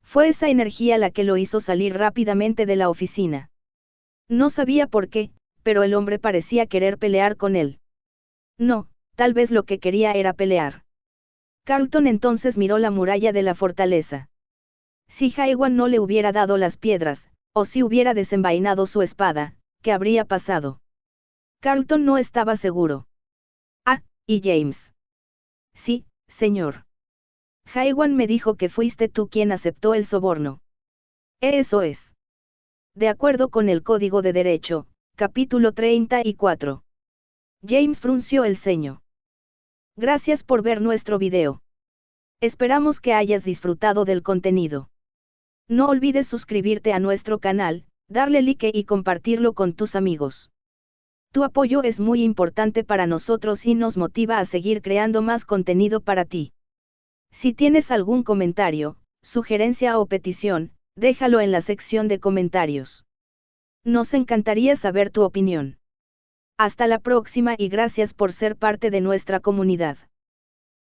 Fue esa energía la que lo hizo salir rápidamente de la oficina. No sabía por qué, pero el hombre parecía querer pelear con él. No, tal vez lo que quería era pelear. Carlton entonces miró la muralla de la fortaleza. Si Jaewan no le hubiera dado las piedras, o si hubiera desenvainado su espada, ¿qué habría pasado? Carlton no estaba seguro. Ah, y James. Sí, señor. Jaewan me dijo que fuiste tú quien aceptó el soborno. Eso es. De acuerdo con el Código de Derecho, capítulo 34. James frunció el ceño. Gracias por ver nuestro video. Esperamos que hayas disfrutado del contenido. No olvides suscribirte a nuestro canal, darle like y compartirlo con tus amigos. Tu apoyo es muy importante para nosotros y nos motiva a seguir creando más contenido para ti. Si tienes algún comentario, sugerencia o petición, déjalo en la sección de comentarios. Nos encantaría saber tu opinión. Hasta la próxima y gracias por ser parte de nuestra comunidad.